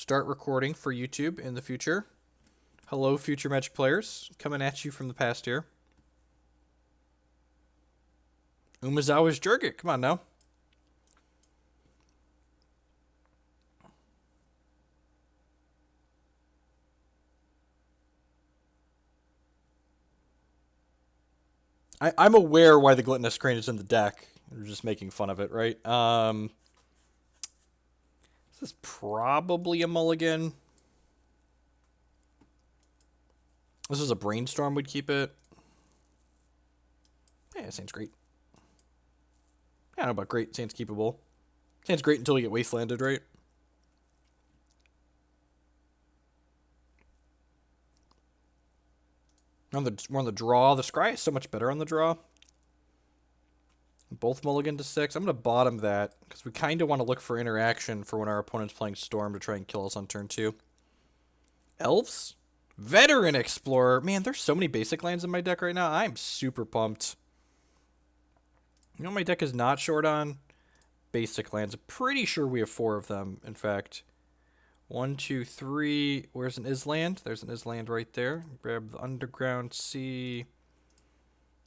start recording for YouTube in the future. Hello, future Magic players. Coming at you from the past here. Umezawa's Jurgit. Come on now. I'm aware why the Glint-Nest Crane is in the deck. We're just making fun of it, right? This is probably a mulligan. This is a Brainstorm, would keep it. Yeah, it seems great. I don't know about great. Seems keepable. Seems great until we get Wastelanded, right? We're on the draw. The Scry is so much better on the draw. Both mulligan to 6. I'm going to bottom that because we kind of want to look for interaction for when our opponent's playing Storm to try and kill us on turn 2. Elves? Veteran Explorer. Man, there's so many basic lands in my deck right now. I'm super pumped. You know what my deck is not short on? Basic lands. I'm pretty sure we have 4 of them, in fact. 1, 2, 3. Where's an Island? There's an Island right there. Grab the Underground Sea.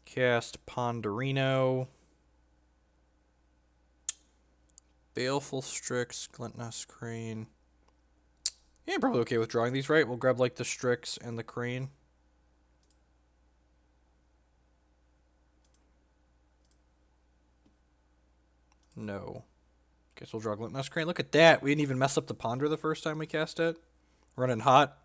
Cast Ponderino. Baleful Strix. Glint-Nest Crane. Yeah, I'm probably okay with drawing these, right? We'll grab, like, the Strix and the Crane. No. Guess we'll draw Glint-Nest Crane. Look at that. We didn't even mess up the Ponder the first time we cast it. Running hot.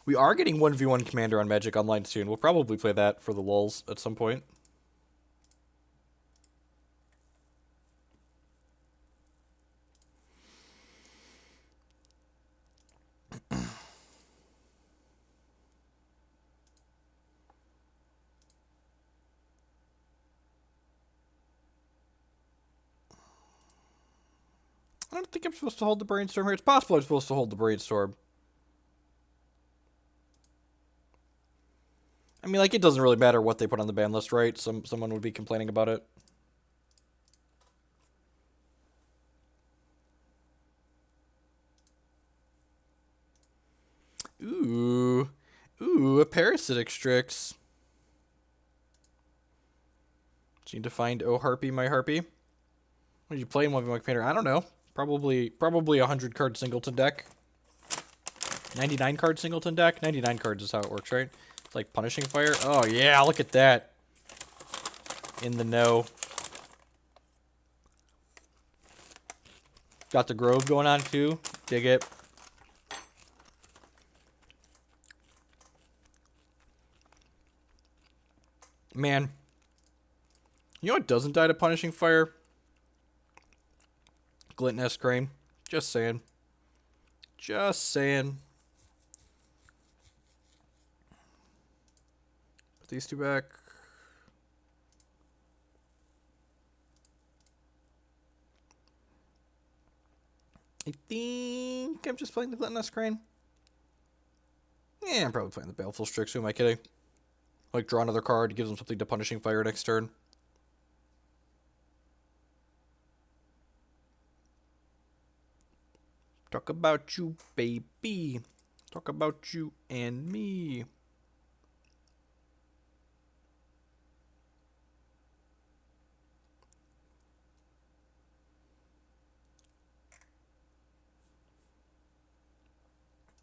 We are getting 1v1 Commander on Magic Online soon. We'll probably play that for the lulz at some point. I don't think I'm supposed to hold the Brainstorm here. It's possible I'm supposed to hold the Brainstorm. I mean, like, it doesn't really matter what they put on the ban list, right? Someone would be complaining about it. Ooh. Ooh, a Parasitic Strix. Do you need to find Oh Harpy, my Harpy? What did you play in 1v1 Commander? I don't know. Probably a 100 card singleton deck. 99 card singleton deck? 99 cards is how it works, right? It's like Punishing Fire. Oh yeah, look at that. In the know. Got the Grove going on too. Dig it. Man. You know what doesn't die to Punishing Fire? Glint-Nest Crane. Just saying. Just saying. Put these 2 back. I think I'm just playing the Glint-Nest Crane. Yeah, I'm probably playing the Baleful Strix. Who am I kidding? Like, draw another card, gives them something to Punishing Fire next turn. Talk about you, baby. Talk about you and me.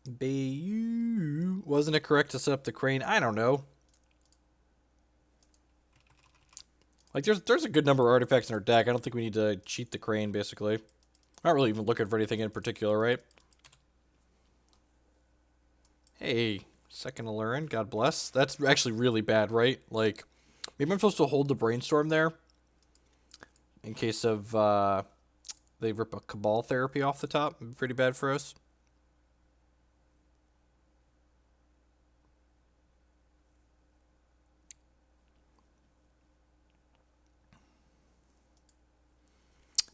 Bayou. Wasn't it correct to set up the Crane? I don't know. Like, there's a good number of artifacts in our deck. I don't think we need to cheat the Crane, basically. Not really even looking for anything in particular, right? Hey, second Aluren, God bless. That's actually really bad, right? Like, maybe I'm supposed to hold the Brainstorm there. In case of, they rip a Cabal Therapy off the top. It'd be pretty bad for us.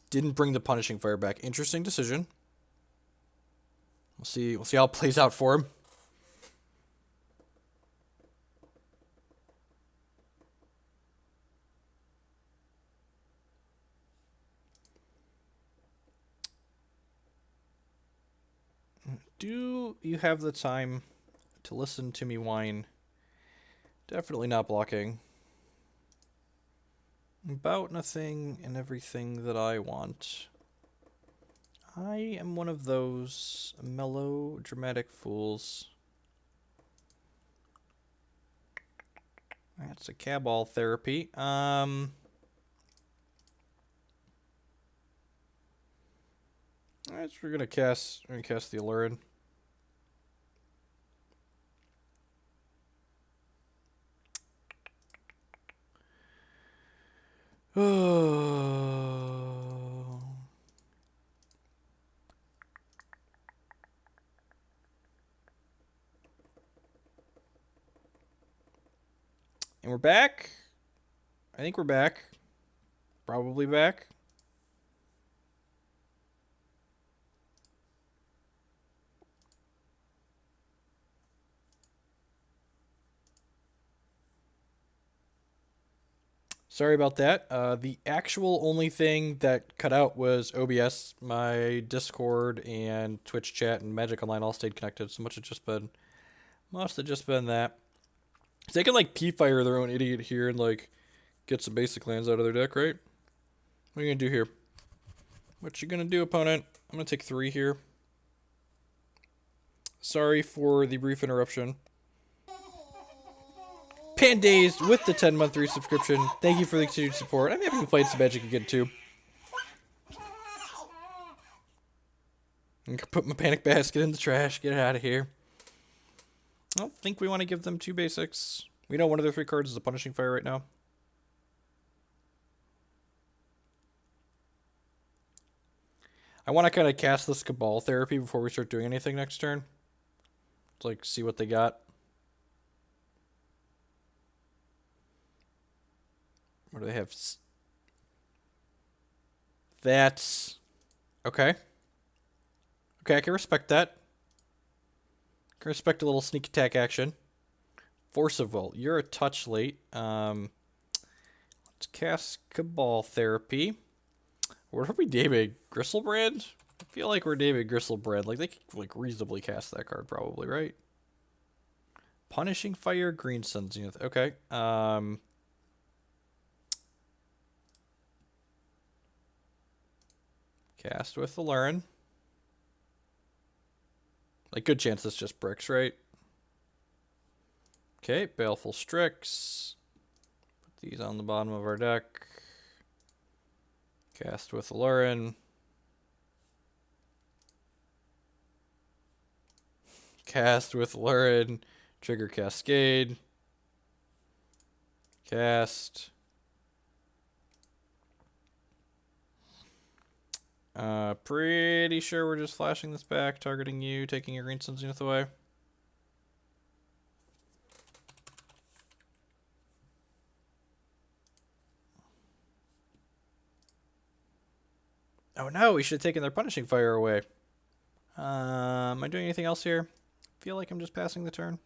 Didn't bring the Punishing Fire back. Interesting decision. We'll see how it plays out for him. Do you have the time to listen to me whine? Definitely not blocking. About nothing and everything that I want. I am one of those mellow, dramatic fools. That's a Cabal Therapy. We're gonna cast the Aluren. Oh. And we're back. I think we're back. Probably back. Sorry about that. The actual only thing that cut out was OBS. My Discord and Twitch chat and Magic Online all stayed connected, so must have just been that. So they can like P-Fire their own idiot here and like get some basic lands out of their deck, right? What are you gonna do here? What you gonna do, opponent? I'm gonna take 3 here. Sorry for the brief interruption. Pandazed with the 10-month resubscription. Thank you for the continued support. I'm happy we played some Magic again too. I can put my panic basket in the trash. Get it out of here. I don't think we want to give them 2 basics. We know one of their 3 cards is a Punishing Fire right now. I want to kind of cast this Cabal Therapy before we start doing anything next turn. To, like, see what they got. What do they have? That's... Okay. Okay, I can respect that. I can respect a little sneak attack action. Force of Will. You're a touch late. Let's cast Cabal Therapy. What are we naming? Gristlebrand? I feel like we're naming Gristlebrand. Like, they could, like, reasonably cast that card, probably, right? Punishing Fire, Green Sun Zenith. Okay. Cast with Aluren. Like, good chance this just bricks, right? Okay, Baleful Strix. Put these on the bottom of our deck. Cast with Aluren. Cast with Aluren. Trigger Cascade. Cast. Pretty sure we're just flashing this back, targeting you, taking your Green Sun Zenith away. Oh no, we should have taken their Punishing Fire away. Am I doing anything else here? Feel like I'm just passing the turn.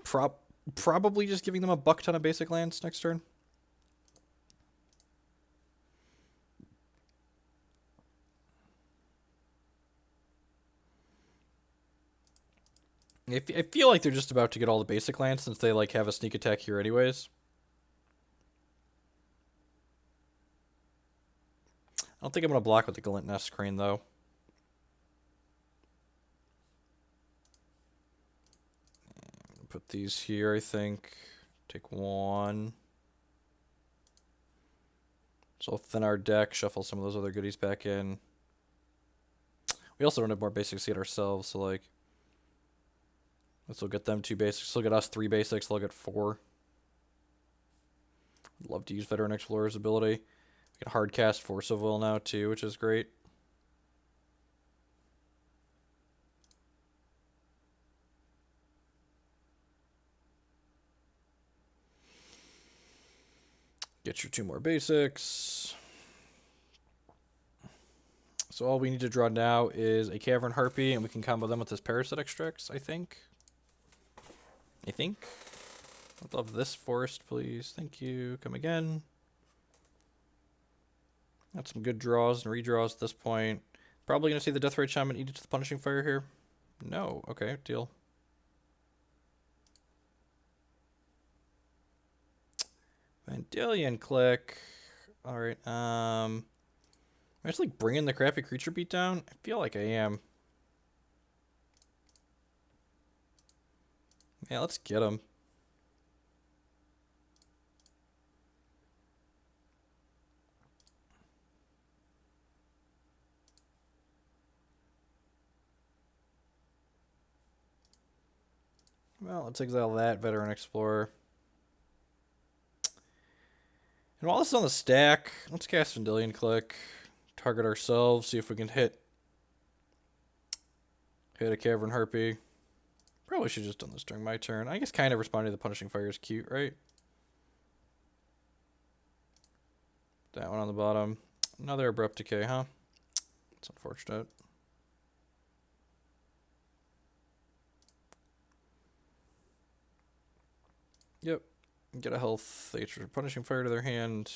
Probably just giving them a buck ton of basic lands next turn. I feel like they're just about to get all the basic lands since they like have a sneak attack here anyways. I don't think I'm going to block with the Glint-Nest Crane though. Put these here, I think. Take 1. So we'll thin our deck, shuffle some of those other goodies back in. We also don't have more basics to get ourselves, so like... This will get them 2 basics. They'll get us 3 basics. They'll get 4. I'd love to use Veteran Explorer's ability. We can hard cast Force of Will now too, which is great. Get your 2 more basics. So all we need to draw now is a Cavern Harpy, and we can combo them with this Parasitic Strix, I think. I'd love this forest, please. Thank you. Come again. Got some good draws and redraws at this point. Probably going to see the Deathrite Shaman eat it to the Punishing Fire here. No. Okay, deal. Vendilion Clique. Alright, am I just like bringing the crappy creature beat down? I feel like I am. Yeah, let's get him. Well, let's exile that Veteran Explorer. And while this is on the stack, let's cast Vendilion Clique. Target ourselves, see if we can hit a Cavern Harpy. Probably should have just done this during my turn. I guess kind of responding to the Punishing Fire is cute, right? That one on the bottom. Another Abrupt Decay, huh? It's unfortunate. Yep. Get a health. They get Punishing Fire to their hand.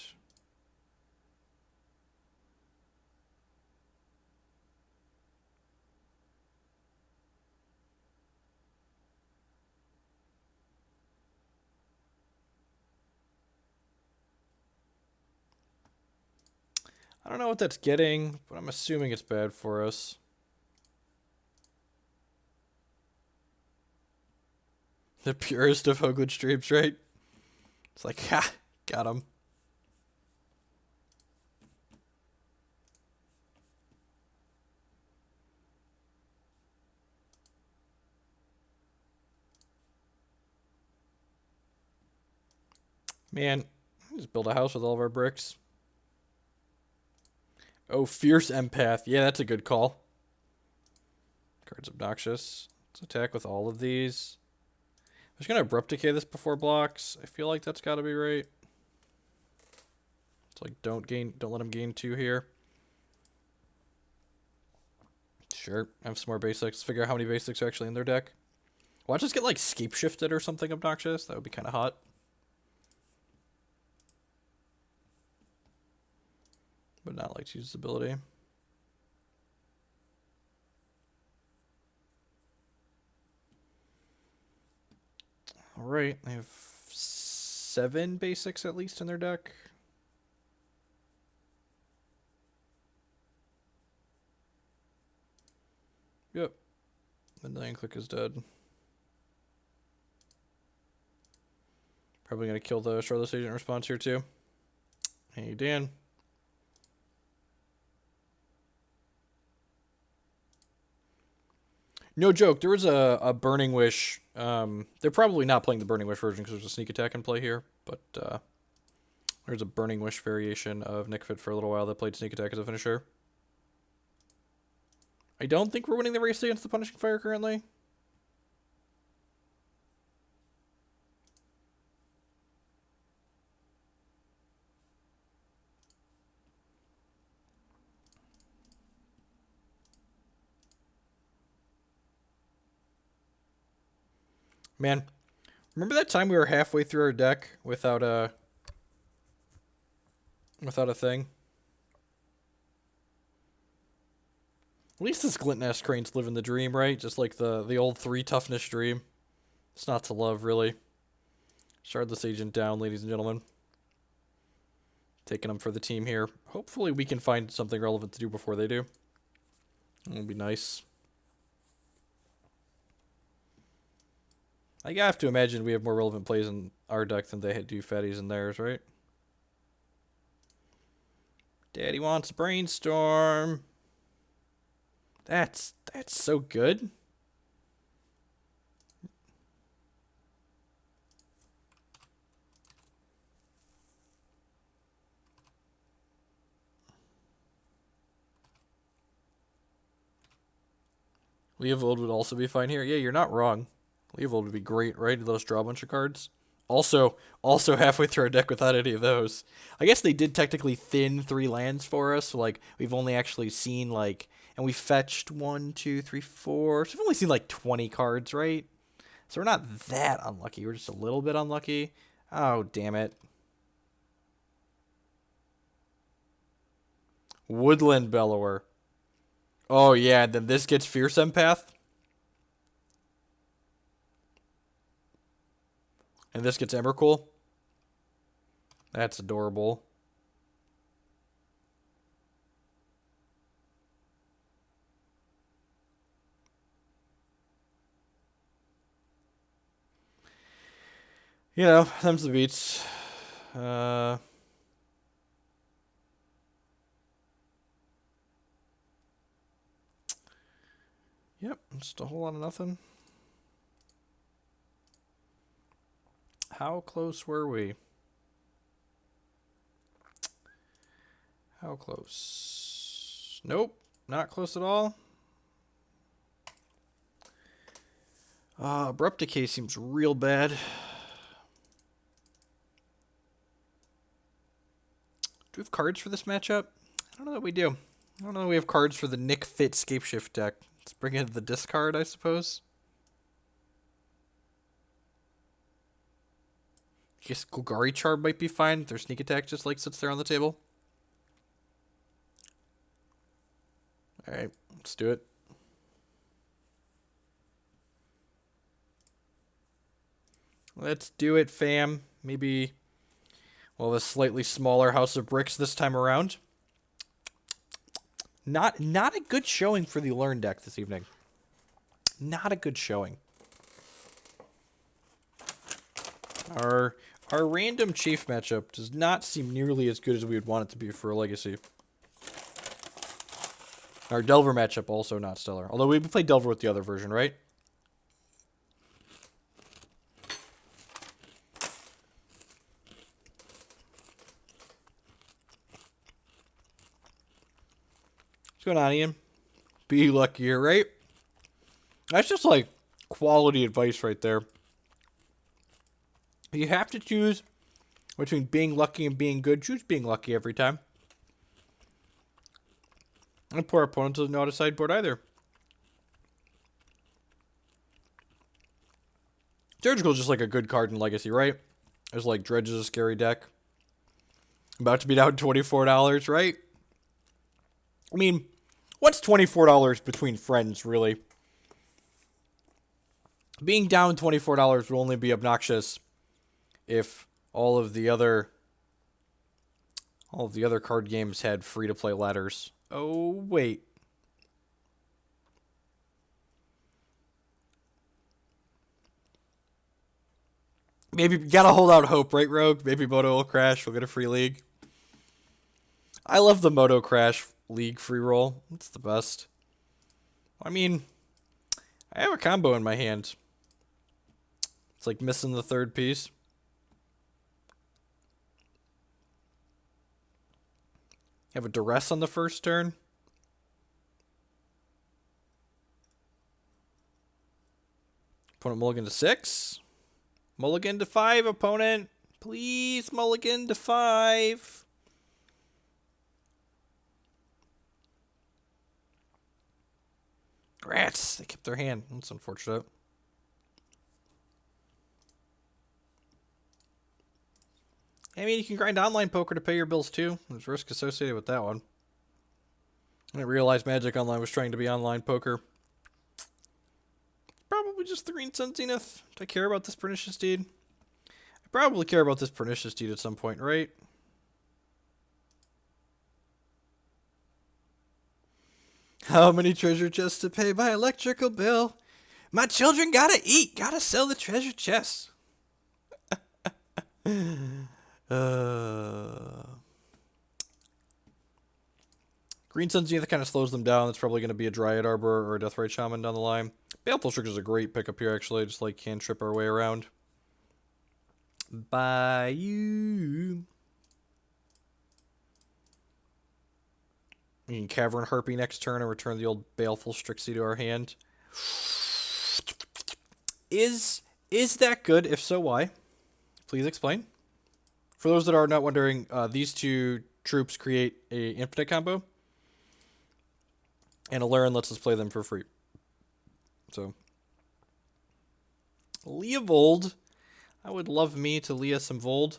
I don't know what that's getting, but I'm assuming it's bad for us. The purest of Hoagland streams, right? It's like, ha, got him. Man, just build a house with all of our bricks. Oh, Fierce Empath. Yeah, that's a good call. Card's obnoxious. Let's attack with all of these. I'm just gonna Abrupt Decay this before blocks. I feel like that's gotta be right. It's like don't let him gain 2 here. Sure, have some more basics. Figure out how many basics are actually in their deck. Watch us get like Scape Shifted or something obnoxious. That would be kind of hot. But not like to use this ability. Alright, they have 7 basics at least in their deck. Yep. Vendilion Clique is dead. Probably gonna kill the Shardless Agent response here too. Hey, Dan. No joke, there was a Burning Wish. They're probably not playing the Burning Wish version because there's a sneak attack in play here, but there's a Burning Wish variation of Nickfit for a little while that played sneak attack as a finisher. I don't think we're winning the race against the Punishing Fire currently. Man, remember that time we were halfway through our deck without a thing? At least this Glint-Nest Crane's living the dream, right? Just like the old 3 toughness dream. It's not to love, really. Shardless Agent down, ladies and gentlemen. Taking them for the team here. Hopefully we can find something relevant to do before they do. It'll be nice. I have to imagine we have more relevant plays in our deck than they do fatties in theirs, right? Daddy wants Brainstorm. That's so good. Leovold would also be fine here. Yeah, you're not wrong. Leovold would be great, right? Let us draw a bunch of cards. Also halfway through our deck without any of those. I guess they did technically thin 3 lands for us. So like we've only actually seen like, and we fetched 1, 2, 3, 4. So we've only seen like 20 cards, right? So we're not that unlucky. We're just a little bit unlucky. Oh, damn it. Woodland Bellower. Oh, yeah, and then this gets Fierce Empath. And this gets Emrakul. That's adorable. You know, them's the beats. Yep, just a whole lot of nothing. How close were we? How close? Nope, not close at all. Abrupt Decay seems real bad. Do we have cards for this matchup? I don't know that we do. I don't know that we have cards for the Nick Fit Scapeshift deck. Let's bring in the discard, I suppose. I guess Golgari Charm might be fine. Their sneak attack just like sits there on the table. Alright, let's do it. Let's do it, fam. Maybe we'll have a slightly smaller House of Bricks this time around. Not a good showing for the Aluren deck this evening. Not a good showing. Our random Chief matchup does not seem nearly as good as we would want it to be for a Legacy. Our Delver matchup also not stellar. Although we played Delver with the other version, right? What's going on, Ian? Be luckier, right? That's just like quality advice right there. You have to choose between being lucky and being good. Choose being lucky every time. And poor opponent doesn't know how to sideboard either. Surgical is just like a good card in Legacy, right? It's like Dredge is a scary deck. About to be down $24, right? I mean, what's $24 between friends, really? Being down $24 will only be obnoxious if all of the other card games had free-to-play ladders. Oh, wait. Maybe gotta hold out hope, right, Rogue? Maybe Moto will crash. We'll get a free league. I love the Moto Crash League free roll. It's the best. I mean, I have a combo in my hand. It's like missing the third piece. Have a Duress on the first turn. Opponent mulligan to 6. Mulligan to 5, opponent. Please mulligan to 5. Rats. They kept their hand. That's unfortunate. I mean, you can grind online poker to pay your bills too. There's risk associated with that one. I didn't realize Magic Online was trying to be online poker. Probably just the Green Sun Zenith. Do I care about this Pernicious Deed? I probably care about this Pernicious Deed at some point, right? How many treasure chests to pay my electrical bill? My children gotta eat. Gotta sell the treasure chests. Green Sun Zenith kind of slows them down. It's probably going to be a Dryad Arbor or a Deathrite Shaman down the line. Baleful Strix is a great pickup here, actually. Just like cantrip our way around. Bayou. We can Cavern Harpy next turn and return the old Baleful Strixie to our hand. Is that good? If so, why? Please explain. For those that are not wondering, these two troops create a infinite combo. And Aluren lets us play them for free. So, Leovold. I would love me to Lea some Vold.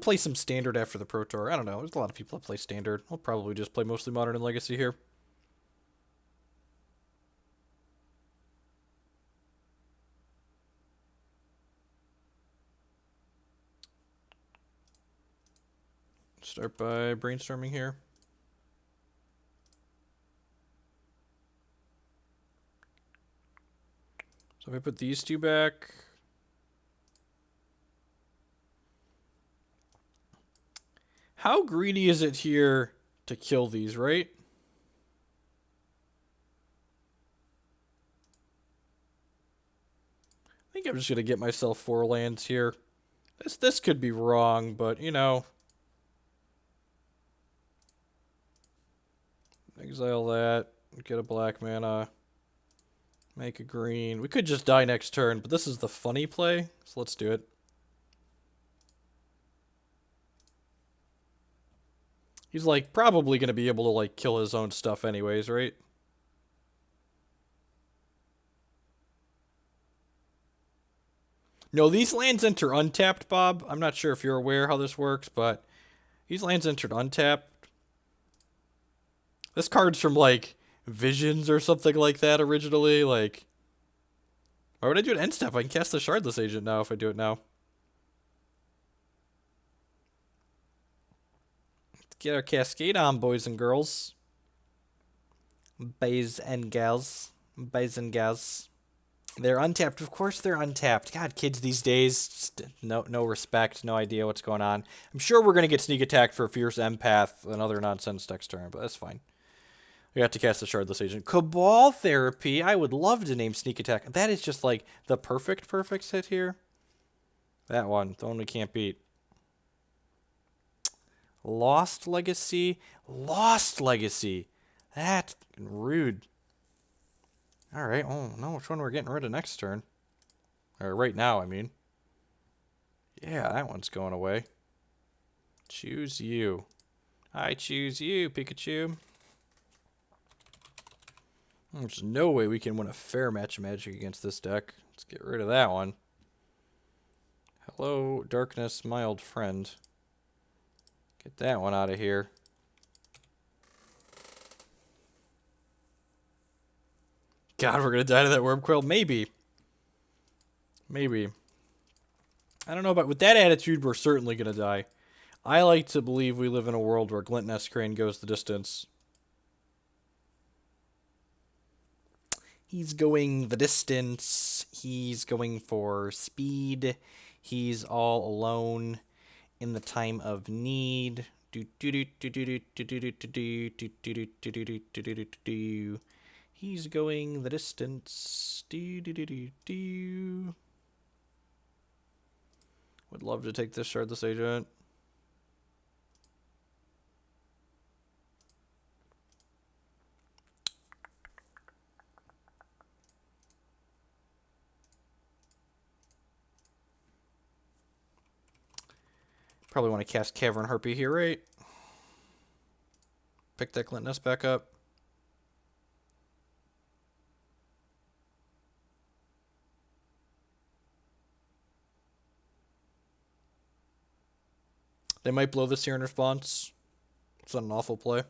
we'll play some Standard after the Pro Tour. I don't know. There's a lot of people that play Standard. We'll probably just play mostly Modern and Legacy here. Start by brainstorming here. So if I put these two back... How greedy is it here to kill these, right? I think I'm just going to get myself 4 lands here. This could be wrong, but, you know... Exile that, get a black mana, make a green. We could just die next turn, but this is the funny play, so let's do it. He's, like, probably going to be able to, like, kill his own stuff anyways, right? No, these lands enter untapped, Bob. I'm not sure if you're aware how this works, but these lands entered untapped. This card's from, like, Visions or something like that originally, like... Why would I do an end step? I can cast the Shardless Agent now if I do it now. Let's get our Cascade on, boys and girls. Boys and gals. Boys and gals. They're untapped. Of course they're untapped. God, kids these days, just no respect, no idea what's going on. I'm sure we're going to get sneak attacked for Fierce Empath and other nonsense next turn, but that's fine. We have to cast the Shardless Agent. Cabal Therapy. I would love to name Sneak Attack. That is just like the perfect hit here. That one. The one we can't beat. Lost Legacy. Lost Legacy. That's rude. Alright. Oh, no. Which one we're getting rid of next turn? Or right now, I mean. Yeah, that one's going away. Choose you. I choose you, Pikachu. There's no way we can win a fair match of Magic against this deck. Let's get rid of that one. Hello, Darkness, my old friend. Get that one out of here. God, we're going to die to that Wormcoil? Maybe. Maybe. I don't know, but with that attitude, we're certainly going to die. I like to believe we live in a world where Glint-Nest Crane goes the distance. He's going the distance. He's going for speed. He's all alone in the time of need. He's going the distance. Would love to take this Shardless Agent. Probably want to cast Cavern Harpy here, right? Pick that Glint-Nest back up. They might blow this here in response. It's not an awful play.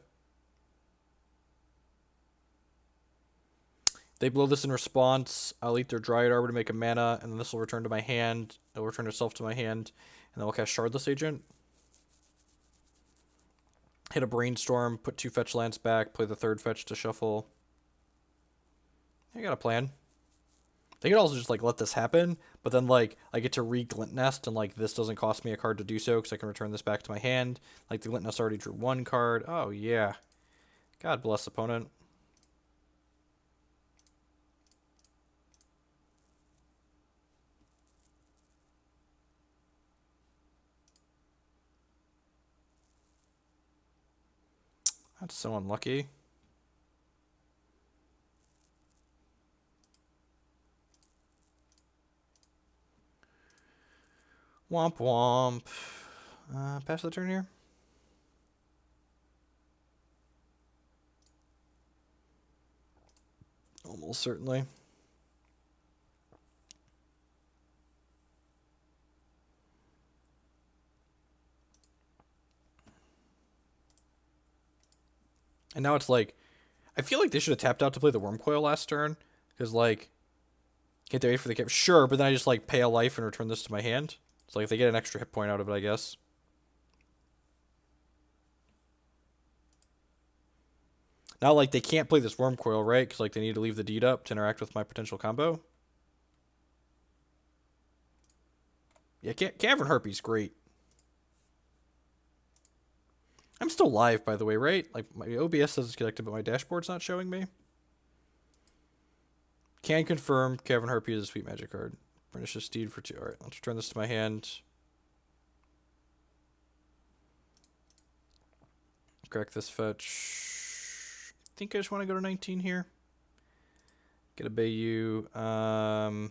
They blow this in response. I'll eat their Dryad Arbor to make a mana, and then this will return to my hand. It'll return itself to my hand, and then we'll cast Shardless Agent. Hit a Brainstorm, put 2 fetch lands back, play the 3rd fetch to shuffle. I got a plan. They could also just, like, let this happen, but then, like, I get to re-Glint-Nest, and, like, this doesn't cost me a card to do so, because I can return this back to my hand. Like, the Glint-Nest already drew 1 card. Oh, yeah. God bless opponent. That's so unlucky. Womp womp. Pass the turn here. Almost certainly. And now it's like, I feel like they should have tapped out to play the Wormcoil last turn. Because, like, can't they wait for the cap? Sure, but then I just, like, pay a life and return this to my hand. It's like, they get an extra hit point out of it, I guess. Not like they can't play this Wormcoil, right? Because, like, they need to leave the deed up to interact with my potential combo. Yeah, Cavern Harpy's great. I'm still live, by the way, right? Like, my OBS says it's connected, but my dashboard's not showing me. Can confirm Cavern Harpy is a sweet magic card. Pernicious Steed for 2. Alright, let's return this to my hand. Crack this fetch. I think I just want to go to 19 here. Get a Bayou. I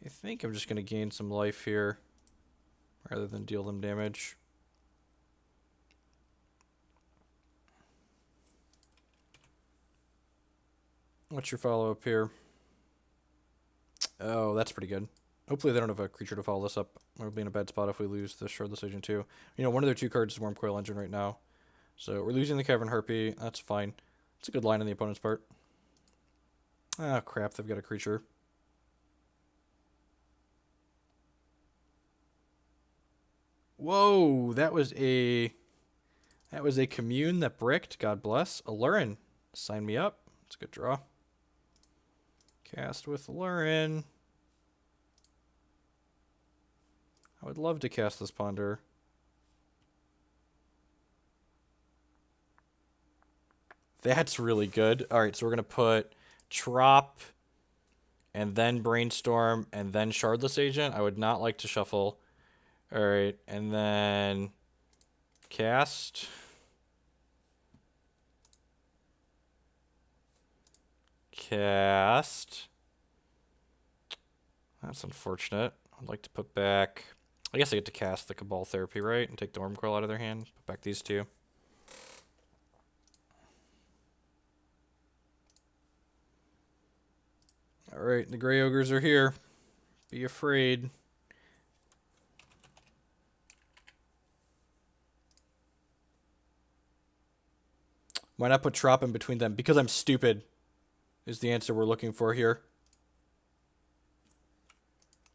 think I'm just going to gain some life here rather than deal them damage. What's your follow-up here? Oh, that's pretty good. Hopefully they don't have a creature to follow this up. We'll be in a bad spot if we lose the Shardless Agent too. You know, one of their 2 cards is Wormcoil Engine right now. So we're losing the Cavern Harpy. That's fine. It's a good line on the opponent's part. Ah, crap. They've got a creature. Whoa, that was a commune that bricked. God bless. Aluren, sign me up. It's a good draw. Cast with Aluren. I would love to cast this Ponder. That's really good. All right, so we're going to put Trop and then Brainstorm and then Shardless Agent. I would not like to shuffle. All right, and then cast. Cast. That's unfortunate. I'd like to put back... I guess I get to cast the Cabal Therapy, right? And take the Wormcoil out of their hand. Put back these 2. Alright, the Grey Ogres are here. Be afraid. Why not put Trop in between them? Because I'm stupid, is the answer we're looking for here.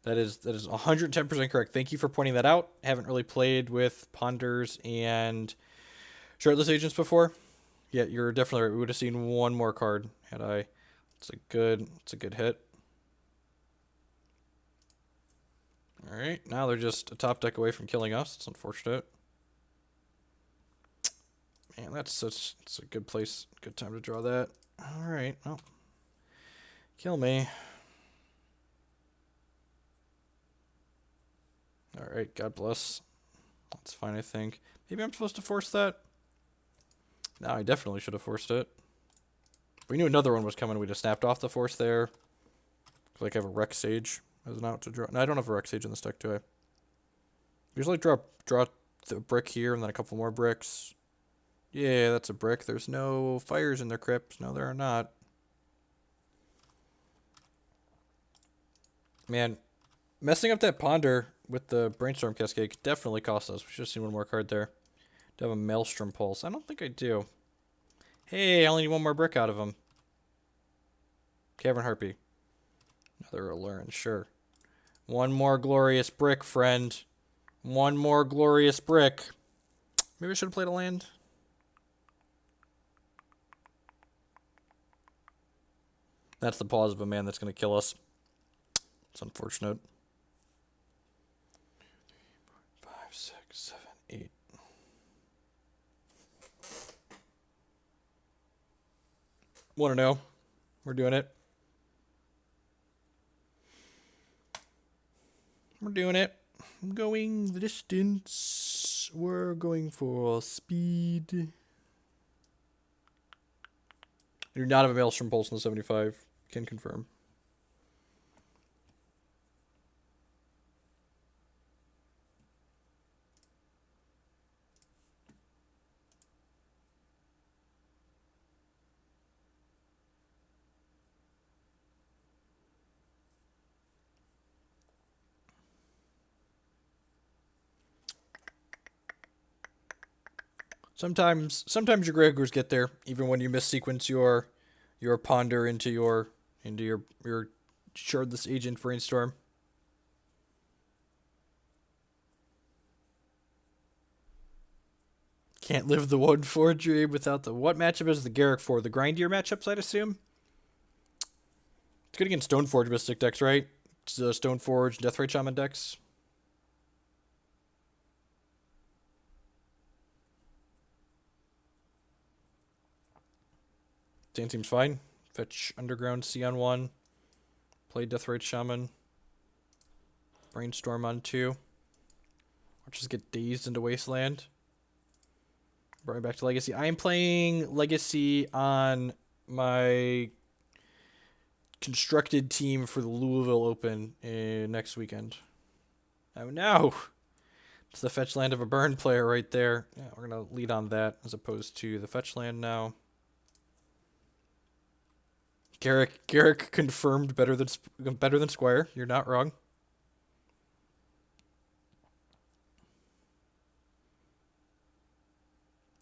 That is 110% correct. Thank you for pointing that out. I haven't really played with Ponders and Shardless Agents before. Yeah, you're definitely right. We would have seen one more card had I. It's a good hit. Alright, now they're just a top deck away from killing us. It's unfortunate. Man, that's a good place. Good time to draw that. Alright, well. Kill me. Alright, God bless. That's fine, I think. Maybe I'm supposed to force that? No, I definitely should have forced it. We knew another one was coming. We just snapped off the force there. Like I have a Rex Sage as an out to draw. No, I don't have a Rex Sage in this deck, do I? Usually draw the brick here and then a couple more bricks. Yeah, that's a brick. There's no fires in their crypts. No, there are not. Man, messing up that Ponder with the Brainstorm Cascade could definitely cost us. We should have seen one more card there. Do I have a Maelstrom Pulse? I don't think I do. Hey, I only need one more brick out of him. Cavern Harpy. Another Aluren, sure. One more glorious brick, friend. One more glorious brick. Maybe I should have played a land. That's the pause of a man that's going to kill us. It's unfortunate. 5, 6, 7, 8. Want to know? We're doing it. We're doing it. I'm going the distance. We're going for speed. I do not have a Maelstrom Pulse in the 75. Can confirm. Sometimes your Gregors get there, even when you missequence your Ponder into your Shardless Agent Brainstorm. Can't live the 1-4 dream without the... What matchup is the Garruk for? The grindier matchups, I'd assume? It's good against Stoneforge Mystic decks, right? It's Stoneforge, Deathrite Shaman decks. Dan seems fine. Fetch Underground C on 1. Play Deathrite Shaman. Brainstorm on 2. Or just get dazed into Wasteland. Brought me back to Legacy. I am playing Legacy on my constructed team for the Louisville Open next weekend. Oh no! It's the fetch land of a burn player right there. Yeah, we're going to lead on that as opposed to the fetch land now. Garruk confirmed better than Squire. You're not wrong.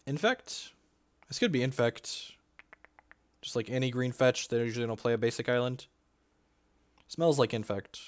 Infect? This could be Infect. Just like any green fetch, they usually don't play a basic island. Smells like Infect.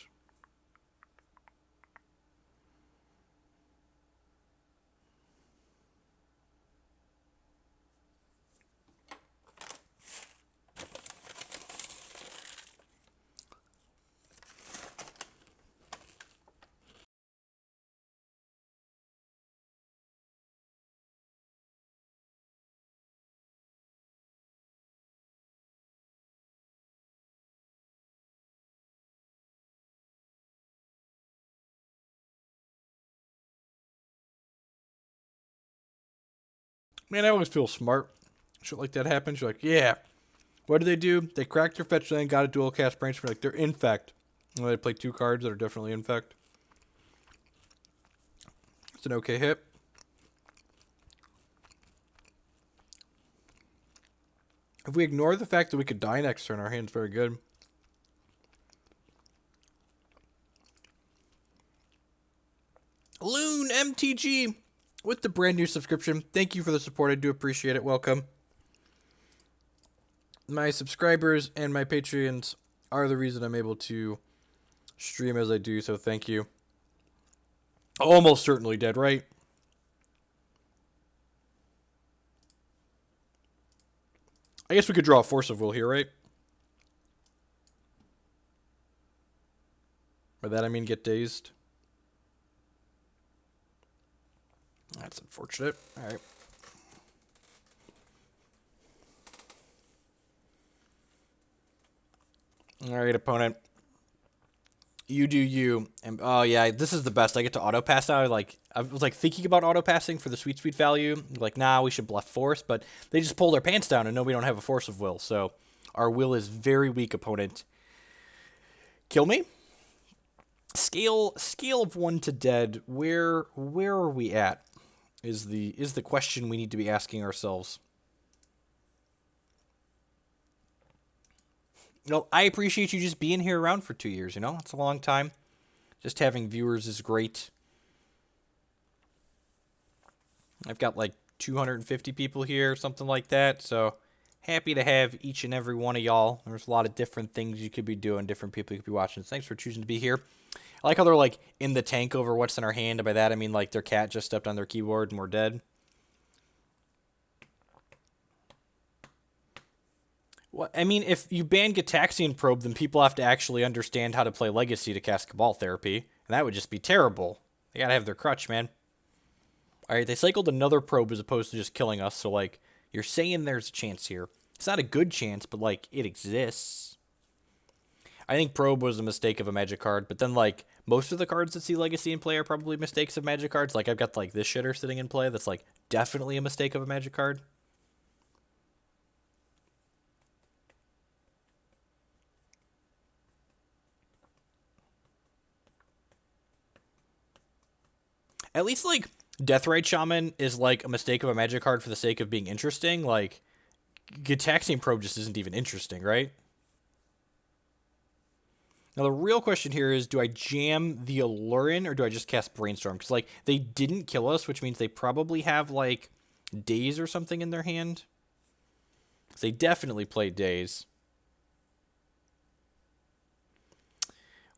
Man, I always feel smart. Shit like that happens. You're like, yeah. What do? They cracked their fetch lane, got a dual cast Brainstorm. Like, they're Infect. And they play 2 cards that are definitely Infect. It's an okay hit. If we ignore the fact that we could die next turn, our hand's very good. Loon MTG with the brand new subscription. Thank you for the support. I do appreciate it. Welcome. My subscribers and my Patreons are the reason I'm able to stream as I do, so thank you. Almost certainly dead, right? I guess we could draw a Force of Will here, right? By that I mean get dazed. That's unfortunate. Alright. Alright, opponent. You do you. And oh yeah, this is the best. I get to auto pass now. I was thinking about auto passing for the sweet value. Like, nah, we should bluff Force, but they just pull their pants down and know we don't have a Force of Will. So our will is very weak, opponent. Kill me. Scale of 1 to dead. Where are we at? Is the question we need to be asking ourselves. You know, I appreciate you just being here around for 2 years, you know? It's a long time. Just having viewers is great. I've got like 250 people here, something like that, so happy to have each and every one of y'all. There's a lot of different things you could be doing, different people you could be watching. Thanks for choosing to be here. I like how they're like in the tank over what's in our hand. And by that I mean like their cat just stepped on their keyboard and we're dead. Well, I mean, if you ban Gitaxian Probe, then people have to actually understand how to play Legacy to cast Cabal Therapy, and that would just be terrible. They gotta have their crutch, man. Alright, they cycled another Probe as opposed to just killing us, so, like, you're saying there's a chance here. It's not a good chance, but, like, it exists. I think Probe was a mistake of a Magic card, but then, like, most of the cards that see Legacy in play are probably mistakes of Magic cards. Like, I've got, like, this shitter sitting in play that's, like, definitely a mistake of a Magic card. At least, like, Deathrite Shaman is, like, a mistake of a Magic card for the sake of being interesting. Like, Gitaxian Probe just isn't even interesting, right? Now, the real question here is, do I jam the Aluren or do I just cast Brainstorm? Because, like, they didn't kill us, which means they probably have, like, Daze or something in their hand. They definitely played Daze.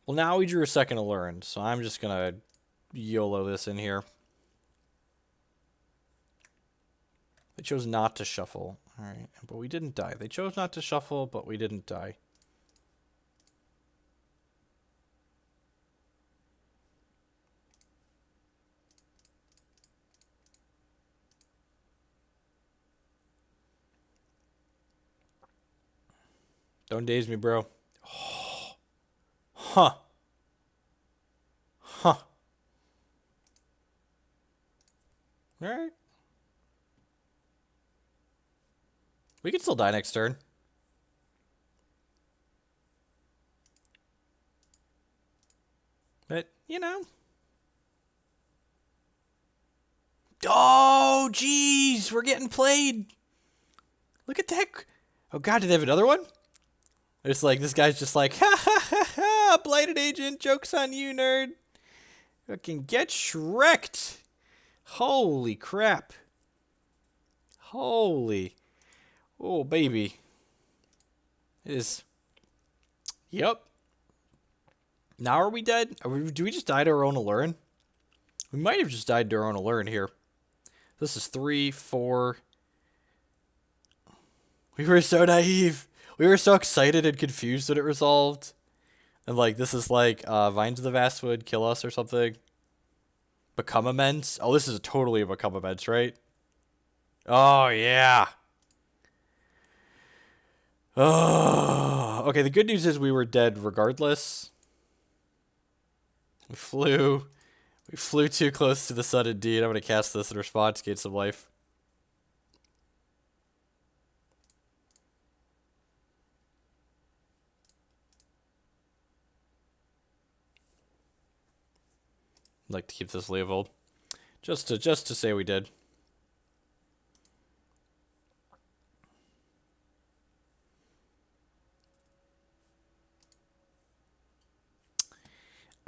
Well, now we drew a second Aluren, so I'm just going to YOLO this in here. They chose not to shuffle. All right, but we didn't die. They chose not to shuffle, but we didn't die. Don't daze me, bro. Oh. Huh. Huh. All right. We can still die next turn. But, you know. Oh, jeez. We're getting played. Look at that. Oh, God. Did they have another one? It's like, this guy's just like, ha, ha, ha, ha. Blighted Agent. Joke's on you, nerd. Fucking get Shrek'd. Holy crap. Holy. Oh, baby. It is. Yep. Now are we dead? Do we just die to our own Aluren? We might have just died to our own Aluren here. This is 3, 4. We were so naive. We were so excited and confused when it resolved. And like, this is like, Vines of the Vastwood, kill us or something. Become immense. Oh, this is totally a become immense, right? Oh, yeah. Oh, okay, the good news is we were dead regardless. We flew too close to the sun indeed. I'm going to cast this in response, gain some life. I'd like to keep this Leovold. Just to say we did.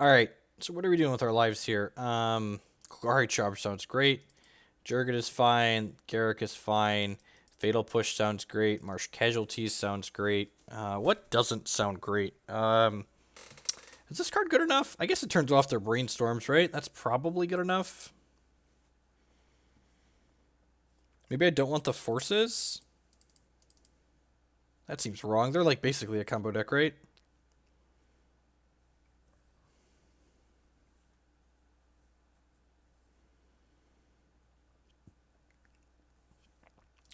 Alright, so what are we doing with our lives here? Golgari Charm sounds great. Jurgen is fine. Garruk is fine. Fatal Push sounds great. Marsh Casualties sounds great. What doesn't sound great? Is this card good enough? I guess it turns off their Brainstorms, right? That's probably good enough. Maybe I don't want the Forces? That seems wrong. They're like basically a combo deck, right?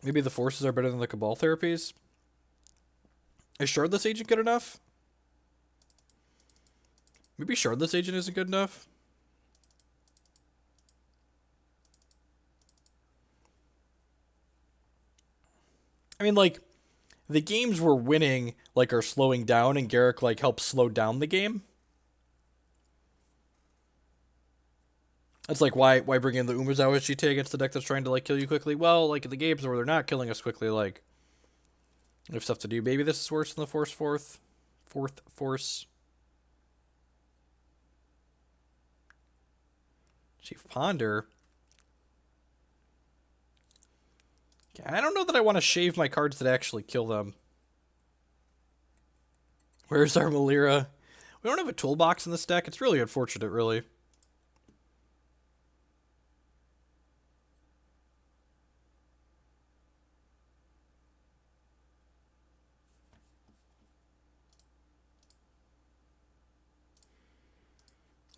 Maybe the Forces are better than the Cabal Therapies? Is Shardless Agent good enough? Maybe Shardless Agent isn't good enough? I mean, like, the games we're winning, like, are slowing down, and Garruk, like, helps slow down the game. It's like, why bring in the Umezawa Jitte against the deck that's trying to, like, kill you quickly? Well, like, in the games where they're not killing us quickly, like, we have stuff to do. Maybe this is worse than the fourth force. Chief Ponder. I don't know that I want to shave my cards that actually kill them. Where's our Malira? We don't have a toolbox in this deck. It's really unfortunate, really.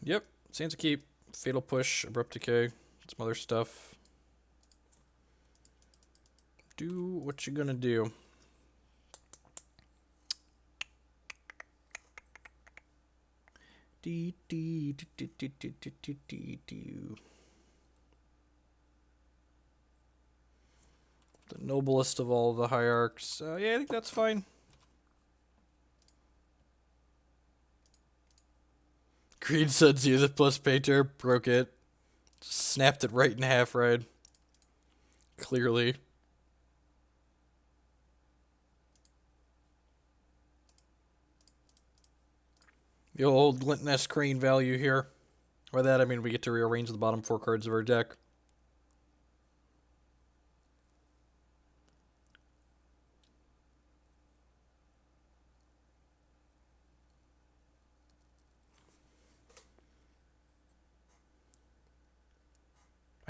Yep, Sands of Keep, Fatal Push, Abrupt Decay, some other stuff. Do what you're gonna do. The noblest of all the hierarchs. Yeah, I think that's fine. Green Sun's use it plus painter, broke it. Snapped it right in half, right? Clearly. The old Glint-Nest Crane value here. By that I mean we get to rearrange the bottom 4 cards of our deck.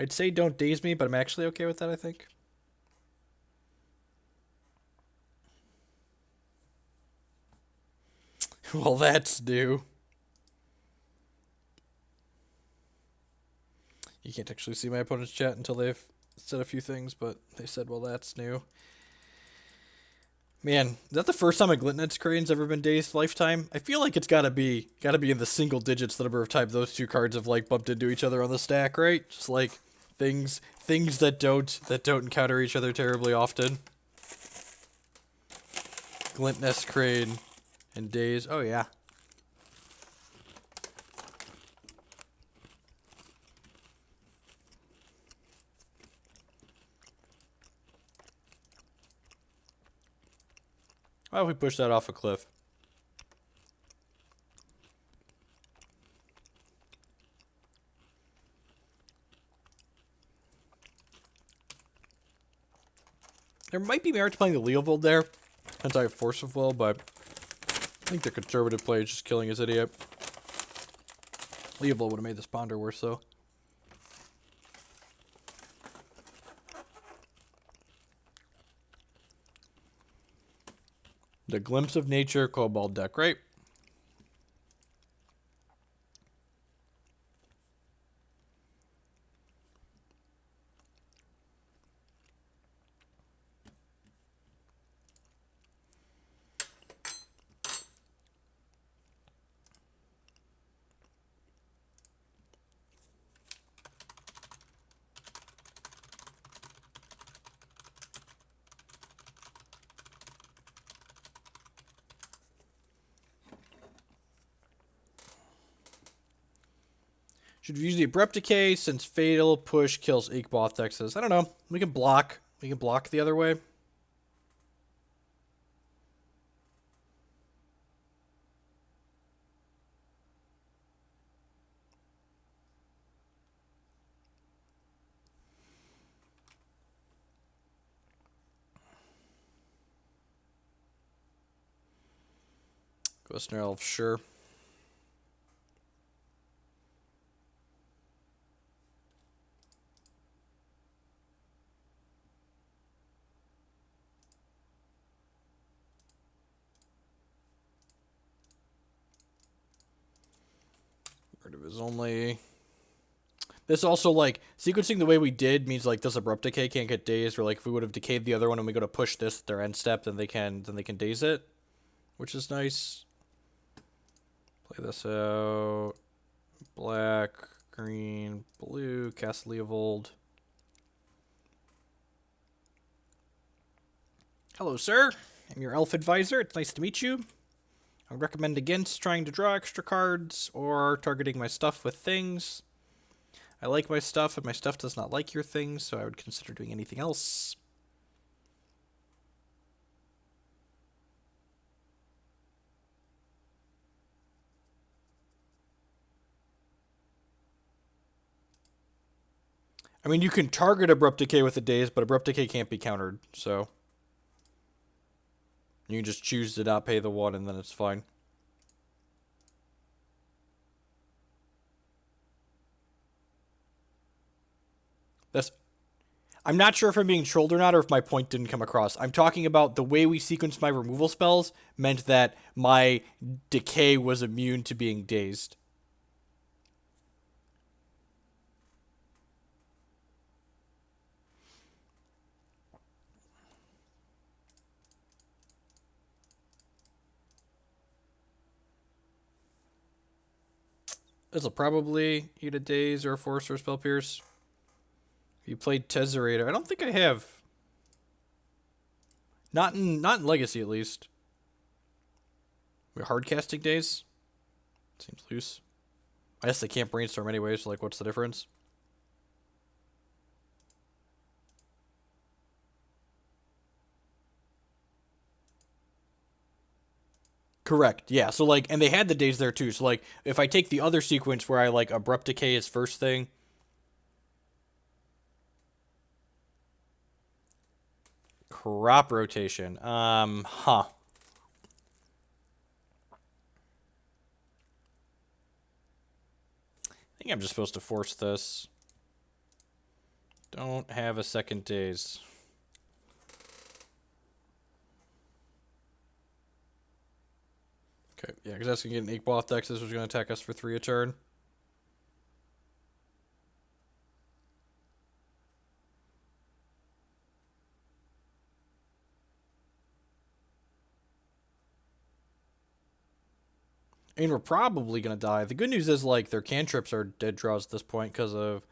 I'd say don't daze me, but I'm actually okay with that, I think. Well, that's new. You can't actually see my opponent's chat until they've said a few things, but they said, well, that's new. Man, is that the first time a Glint-Nest Crane's ever been dazed lifetime? I feel like it's gotta be in the single digits the number of times those two cards have like bumped into each other on the stack, right? Just like things that don't encounter each other terribly often. Glint-Nest Crane and Daze. Oh yeah. Why don't we push that off a cliff? There might be merit to playing the Leovold there, since I have Force of Will, but I think the conservative play is just killing his idiot. Leovold would have made this ponder worse, though. The Glimpse of Nature Cobalt deck, right? Should we use the Abrupt Decay since Fatal Push kills Inkmoth Texas? I don't know. We can block. We can block the other way. Ghost Elf, sure. Is only this also like sequencing the way we did means like this Abrupt Decay can't get dazed, or like if we would have decayed the other one and we go to push this at their end step, then they can daze it, which is nice. Play this out. Black, green, blue, cast Leovold. Hello, sir. I'm your elf advisor. It's nice to meet you. I would recommend against trying to draw extra cards or targeting my stuff with things. I like my stuff, and my stuff does not like your things, so I would consider doing anything else. I mean, you can target Abrupt Decay with a Daze, but Abrupt Decay can't be countered, so you can just choose to not pay the 1, and then it's fine. I'm not sure if I'm being trolled or not, or if my point didn't come across. I'm talking about the way we sequenced my removal spells meant that my decay was immune to being dazed. This will probably eat a Daze or a Force or Spell Pierce. You played Tezzerator. I don't think I have. Not in Legacy, at least. We're hard casting Daze? Seems loose. I guess they can't Brainstorm anyway, so like, what's the difference? Correct, yeah. So like, and they had the Daze there too. So like, if I take the other sequence where I like Abrupt Decay is first thing. Crop rotation. I think I'm just supposed to force this. Don't have a second daze. Okay, yeah, because that's going to get an Inkmoth deck. This was going to attack us for 3 a turn. I mean, we're probably going to die. The good news is, like, their cantrips are dead draws at this point because of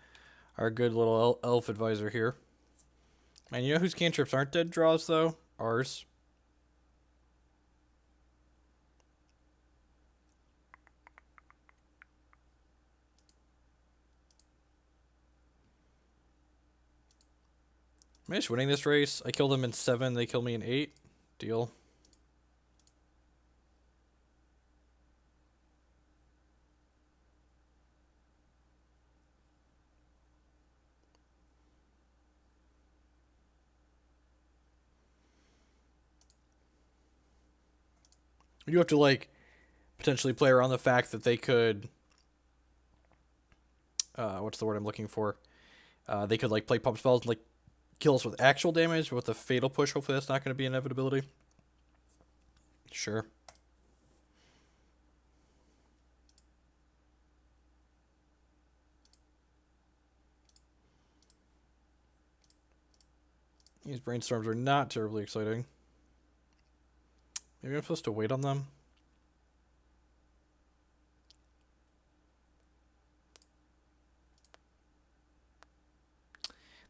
our good little elf advisor here. And you know whose cantrips aren't dead draws, though? Ours. Am I just winning this race? I kill them in 7, they kill me in 8. Deal. You have to, like, potentially play around the fact that they could... what's the word I'm looking for? They could, like, play pump spells and, like, kill us with actual damage, but with a fatal push, hopefully that's not going to be an inevitability. Sure. These brainstorms are not terribly exciting. Maybe I'm supposed to wait on them.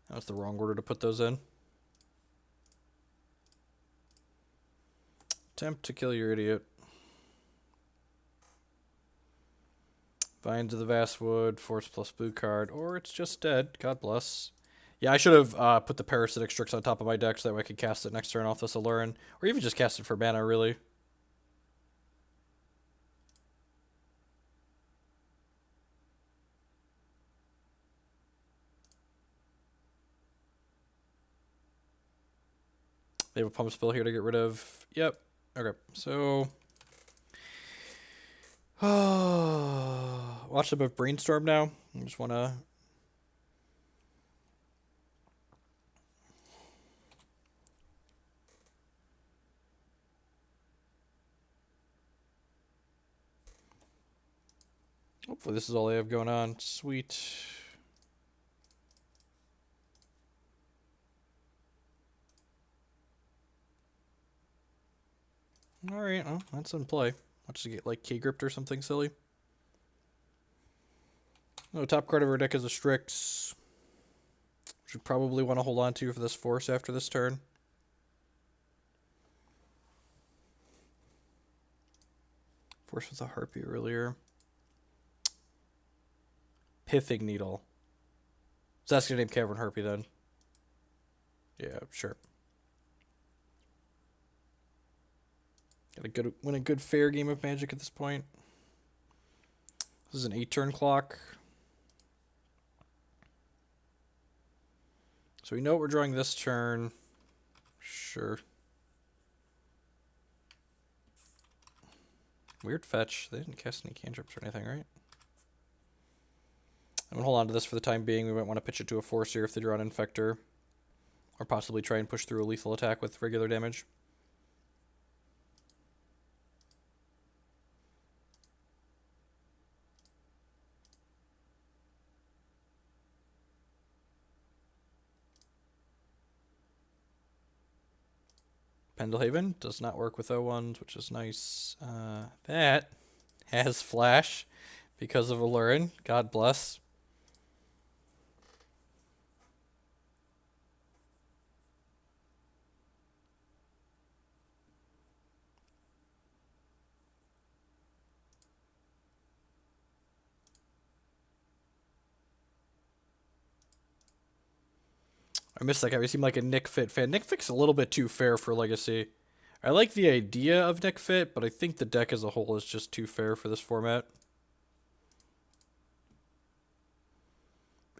That was the wrong order to put those in. Attempt to kill your idiot. Vines of the Vastwood, Force plus blue card, or it's just dead. God bless. Yeah, I should have put the Parasitic Strix on top of my deck so that way I could cast it next turn off this Aluren. Or even just cast it for mana, really. They have a pump spell here to get rid of. Yep. Okay, so... watch a bit of Brainstorm now. I just want to... Hopefully this is all they have going on. Sweet. Alright, well, that's in play. I'll just get like K-Gripped or something silly. No, top card of our deck is a Strix. Which we probably want to hold on to for this Force after this turn. Force with a Harpy earlier. Pithing Needle. So that's going to name Cavern Harpy then. Yeah, sure. Win a good fair game of Magic at this point. This is an 8-turn clock. So we know what we're drawing this turn. Sure. Weird fetch. They didn't cast any cantrips or anything, right? I'm going to hold on to this for the time being. We might want to pitch it to a Force here if they draw an Infector. Or possibly try and push through a lethal attack with regular damage. Pendelhaven does not work with O1s, which is nice. That has Flash because of Aluren. God bless. I miss that guy. He seemed like a Nick Fit fan. Nick Fit's a little bit too fair for Legacy. I like the idea of Nick Fit, but I think the deck as a whole is just too fair for this format.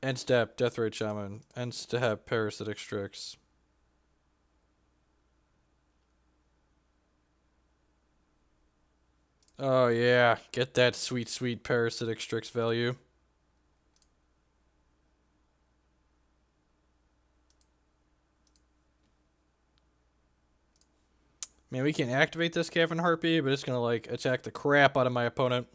End step, Deathrite Shaman. End step, Parasitic Strix. Oh yeah, get that sweet, sweet Parasitic Strix value. Man, we can activate this Cavern Harpy, but it's gonna like attack the crap out of my opponent.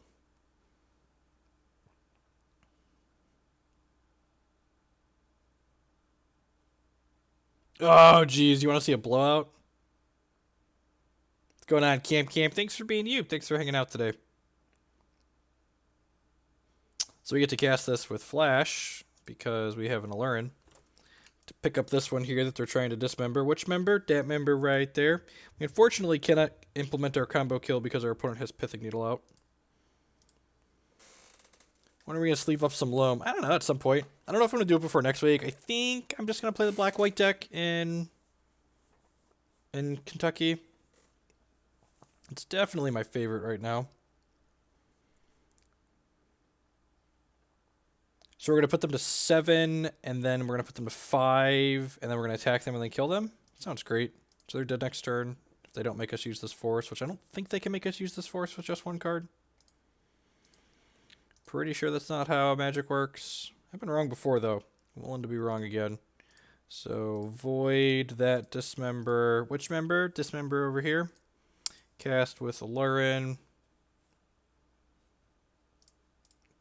Oh, geez, you want to see a blowout? What's going on, Camp? Thanks for being you. Thanks for hanging out today. So we get to cast this with Flash because we have an Aluren. To pick up this one here that they're trying to dismember. Which member? That member right there. We unfortunately cannot implement our combo kill because our opponent has Pithing Needle out. When are we going to sleeve up some loam? I don't know, at some point. I don't know if I'm going to do it before next week. I think I'm just going to play the black-white deck in Kentucky. It's definitely my favorite right now. So we're going to put them to 7, and then we're going to put them to 5, and then we're going to attack them and then kill them. Sounds great. So they're dead next turn. If they don't make us use this force, which I don't think they can make us use this force with just one card. Pretty sure that's not how Magic works. I've been wrong before, though. I'm willing to be wrong again. So void that dismember. Which member? Dismember over here. Cast with Aluren.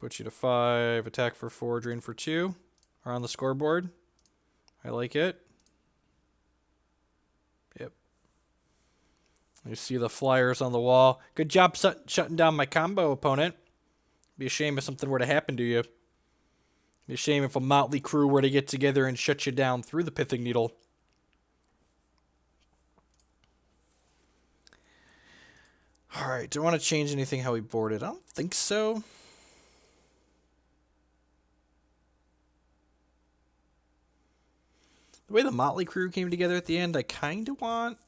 Put you to 5. Attack for 4. Drain for 2. Are on the scoreboard. I like it. Yep. You see the flyers on the wall. Good job shutting down my combo, opponent. Be a shame if something were to happen to you. Be a shame if a motley crew were to get together and shut you down through the Pithing Needle. Alright, do I want to change anything how we boarded? I don't think so. The way the motley crew came together at the end, I kind of want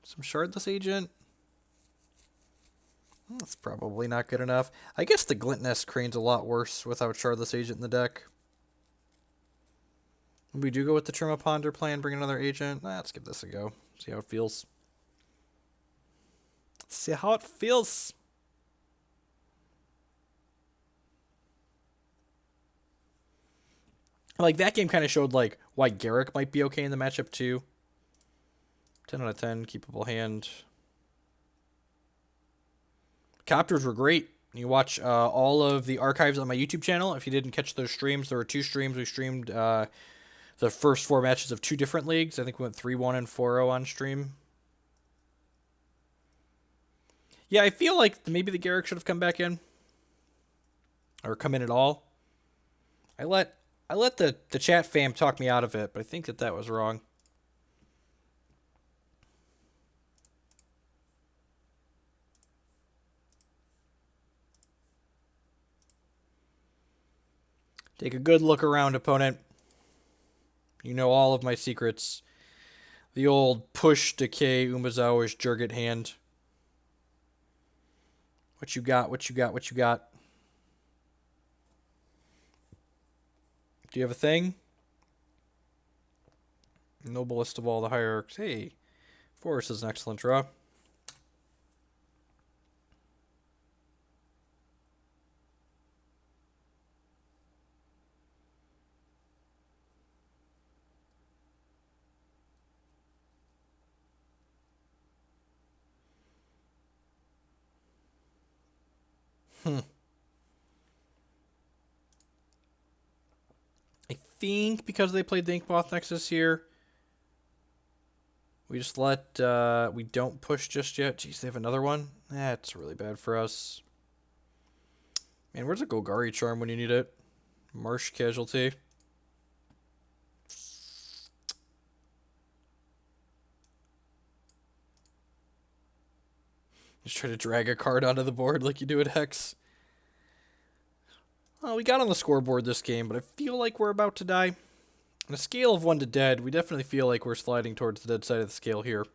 some Shardless Agent. That's probably not good enough. I guess the Glint-Nest Crane's a lot worse without Shardless Agent in the deck. We do go with the Trima Ponder plan, bring another agent. Let's give this a go. See how it feels. See how it feels. Like, that game kind of showed, like, why Garruk might be okay in the matchup, too. 10 out of 10, keepable hand. Copters were great. You watch all of the archives on my YouTube channel. If you didn't catch those streams, there were 2 streams. We streamed the first 4 matches of 2 different leagues. I think we went 3-1 and 4-0 on stream. Yeah, I feel like maybe the Garruk should have come back in. Or come in at all. I let the chat fam talk me out of it, but I think that was wrong. Take a good look around, opponent. You know all of my secrets. The old push, decay, Umezawa's Jurgit hand. What you got? What you got? What you got? Do you have a thing? Noblest of all the hierarchs. Hey, Forest is an excellent draw. I think because they played the Inkmoth Nexus here, we just we don't push just yet. Jeez, they have another one? That's really bad for us. Man, where's a Golgari Charm when you need it? Marsh Casualty. Just try to drag a card onto the board like you do at Hex. Well, we got on the scoreboard this game, but I feel like we're about to die. On a scale of 1 to dead, we definitely feel like we're sliding towards the dead side of the scale here.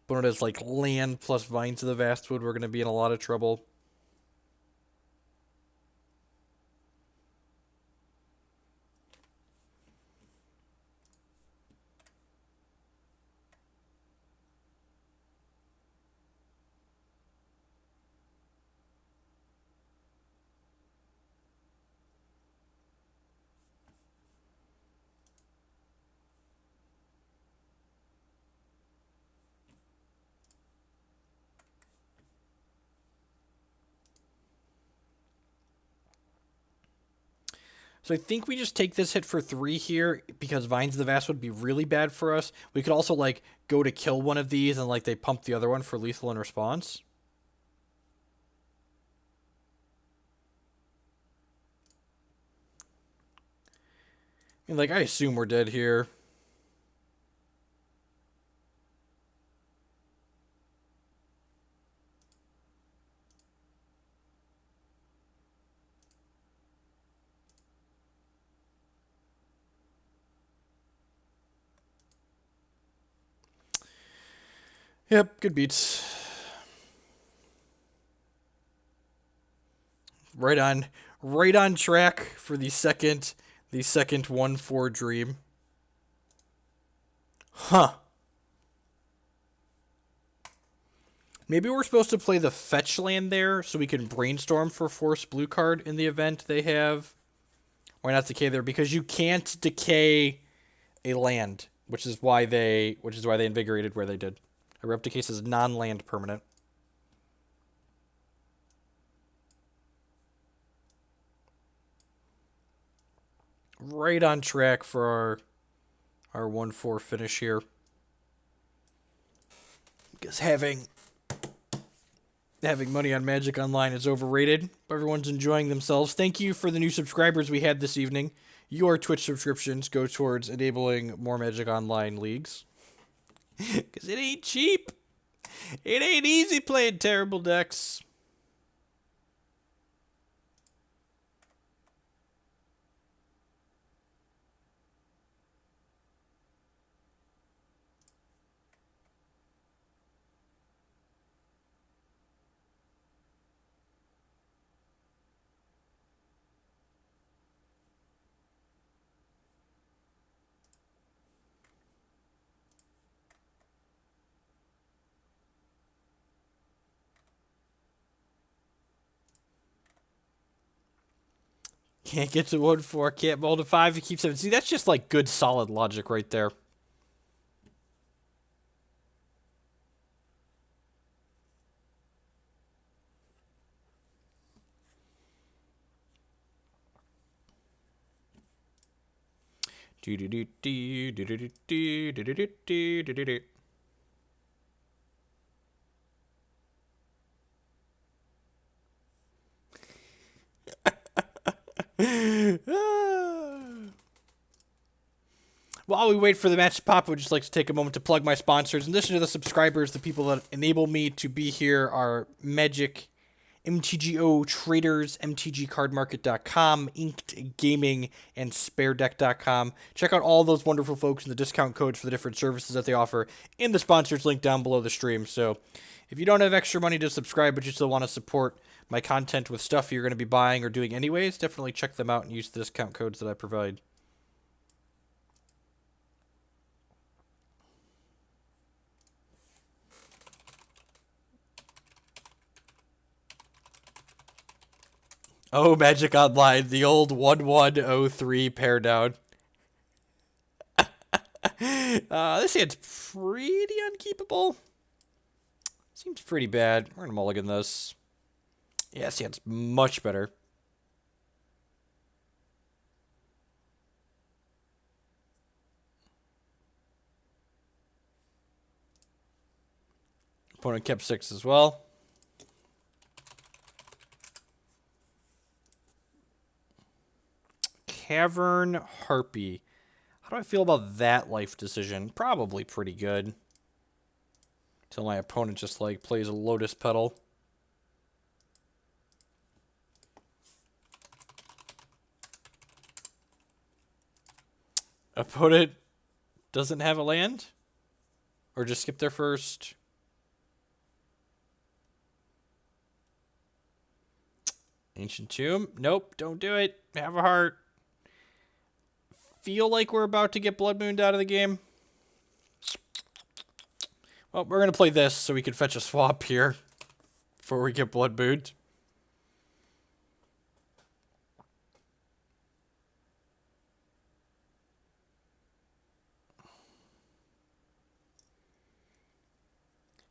But it is like land plus Vines of the Vastwood, we're going to be in a lot of trouble. So I think we just take this hit for 3 here because Vines of the Vast would be really bad for us. We could also, like, go to kill one of these and, like, they pump the other one for lethal in response. I mean, like, I assume we're dead here. Yep, good beats. Right on track for the second 1/4 dream. Huh. Maybe we're supposed to play the fetch land there so we can brainstorm for force blue card in the event they have. Why not decay there? Because you can't decay a land, which is why they invigorated where they did. Abrupt Decay is non-land permanent. Right on track for our 1/4 finish here. Because having money on Magic Online is overrated. Everyone's enjoying themselves. Thank you for the new subscribers we had this evening. Your Twitch subscriptions go towards enabling more Magic Online leagues. Because it ain't cheap. It ain't easy playing terrible decks. Can't get to 1/4, can't mold to 5, it keeps 7. See, that's just like good solid logic right there. While we wait for the match to pop, I would just like to take a moment to plug my sponsors. In addition to the subscribers, the people that enable me to be here are Magic, MTGO Traders, MTGCardMarket.com, Inked Gaming, and SpareDeck.com. Check out all those wonderful folks and the discount codes for the different services that they offer in the sponsors link down below the stream. So if you don't have extra money to subscribe, but you still want to support my content with stuff you're going to be buying or doing anyways, definitely check them out and use the discount codes that I provide. Oh, Magic Online, the old 1103 pair down. This hand's pretty unkeepable. Seems pretty bad. We're gonna mulligan this. Yeah, this hand's much better. Opponent kept 6 as well. Cavern Harpy. How do I feel about that life decision? Probably pretty good. Until my opponent just, like, plays a Lotus Petal. Opponent doesn't have a land? Or just skip their first? Ancient Tomb? Nope, don't do it. Have a heart. Feel like we're about to get Blood Mooned out of the game. Well, we're going to play this so we can fetch a swap here before we get Blood Mooned.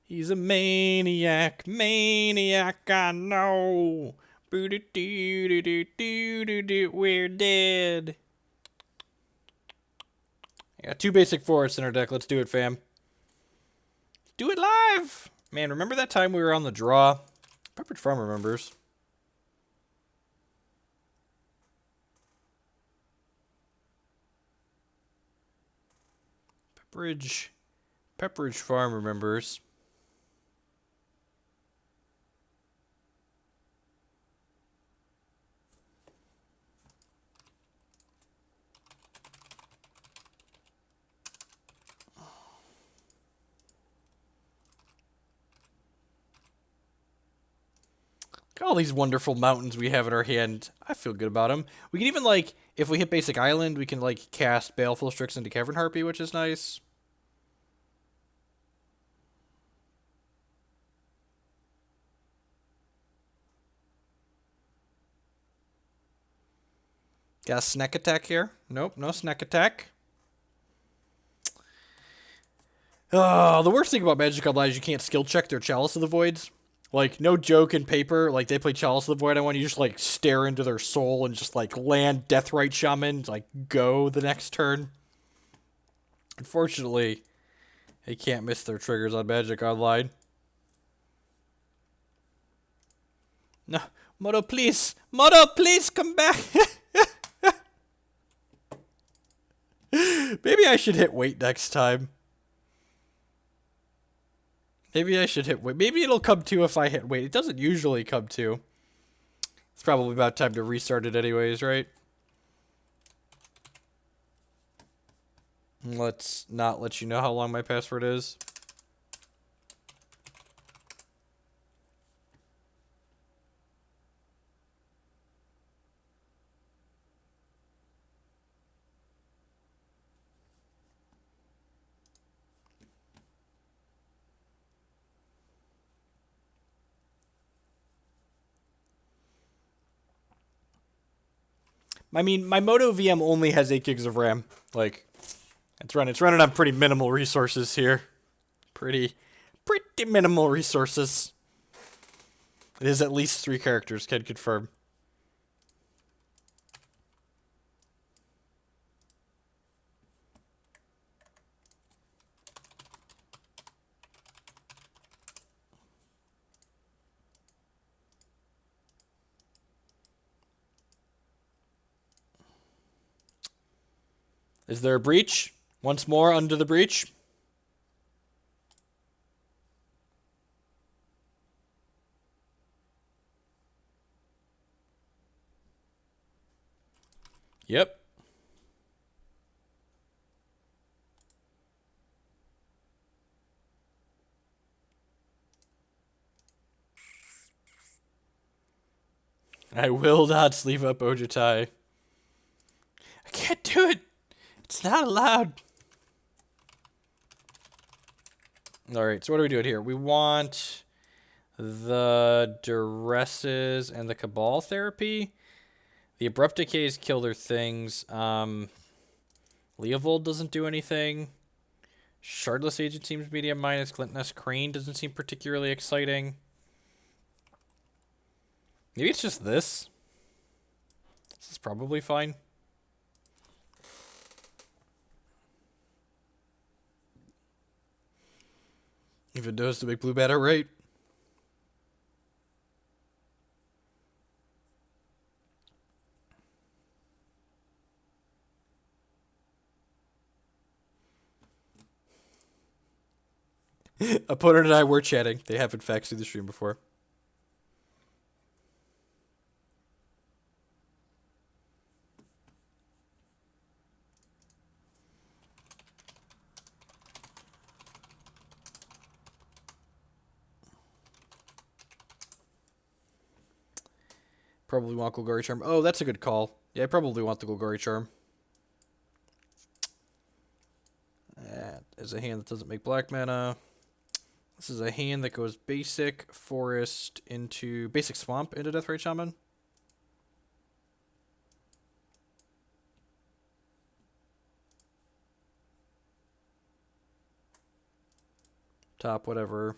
He's a maniac, I know. We're dead. I got 2 basic forests in our deck. Let's do it, fam. Do it live! Man, remember that time we were on the draw? Pepperidge Farm remembers. Pepperidge Farm remembers. All these wonderful mountains we have in our hand. I feel good about them. We can even, like, if we hit basic island, we can, like, cast Baleful Strix into Cavern Harpy, which is nice. Got a snack attack here? Nope, no snack attack. Oh, the worst thing about Magic Online is you can't skill check their Chalice of the Voids. Like, no joke in paper, like, they play Chalice of the Void, I want you just, like, stare into their soul and just, like, land Deathrite Shaman, like, go the next turn. Unfortunately, they can't miss their triggers on Magic Online. No, Moto, please! Moto, please come back! Maybe I should hit wait next time. Maybe I should hit wait. Maybe it'll come to if I hit wait. It doesn't usually come to. It's probably about time to restart it anyways, right? Let's not let you know how long my password is. I mean, my Moto VM only has 8 gigs of RAM. Like, it's running on pretty minimal resources here. Pretty minimal resources. It is at least 3 characters, can confirm. Is there a breach? Once more under the breach. Yep. I will not sleeve up Ojutai. I can't do it. It's not allowed. Alright, so what are we doing here? We want the Duresses and the Cabal Therapy. The Abrupt Decays kill their things. Leovold doesn't do anything. Shardless Agent seems medium minus. Glint-Nest Crane doesn't seem particularly exciting. Maybe it's just this. This is probably fine. Even knows to make blue matter right. Opponent and I were chatting. They have in fact seen the stream before. Probably want Golgari Charm. Oh, that's a good call. Yeah, I probably want the Golgari Charm. That is a hand that doesn't make black mana. This is a hand that goes basic forest into basic swamp into Deathrite Shaman. Top, whatever.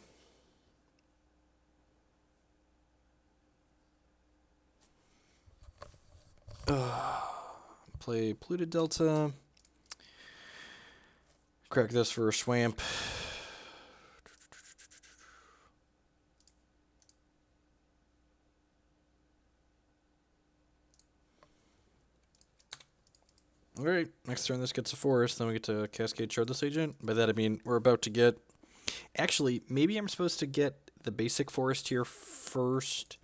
Play Polluted Delta. Crack this for a Swamp. Alright, next turn this gets a forest, then we get to Cascade Shardless Agent. By that I mean we're about to get... Actually, maybe I'm supposed to get the basic forest here first,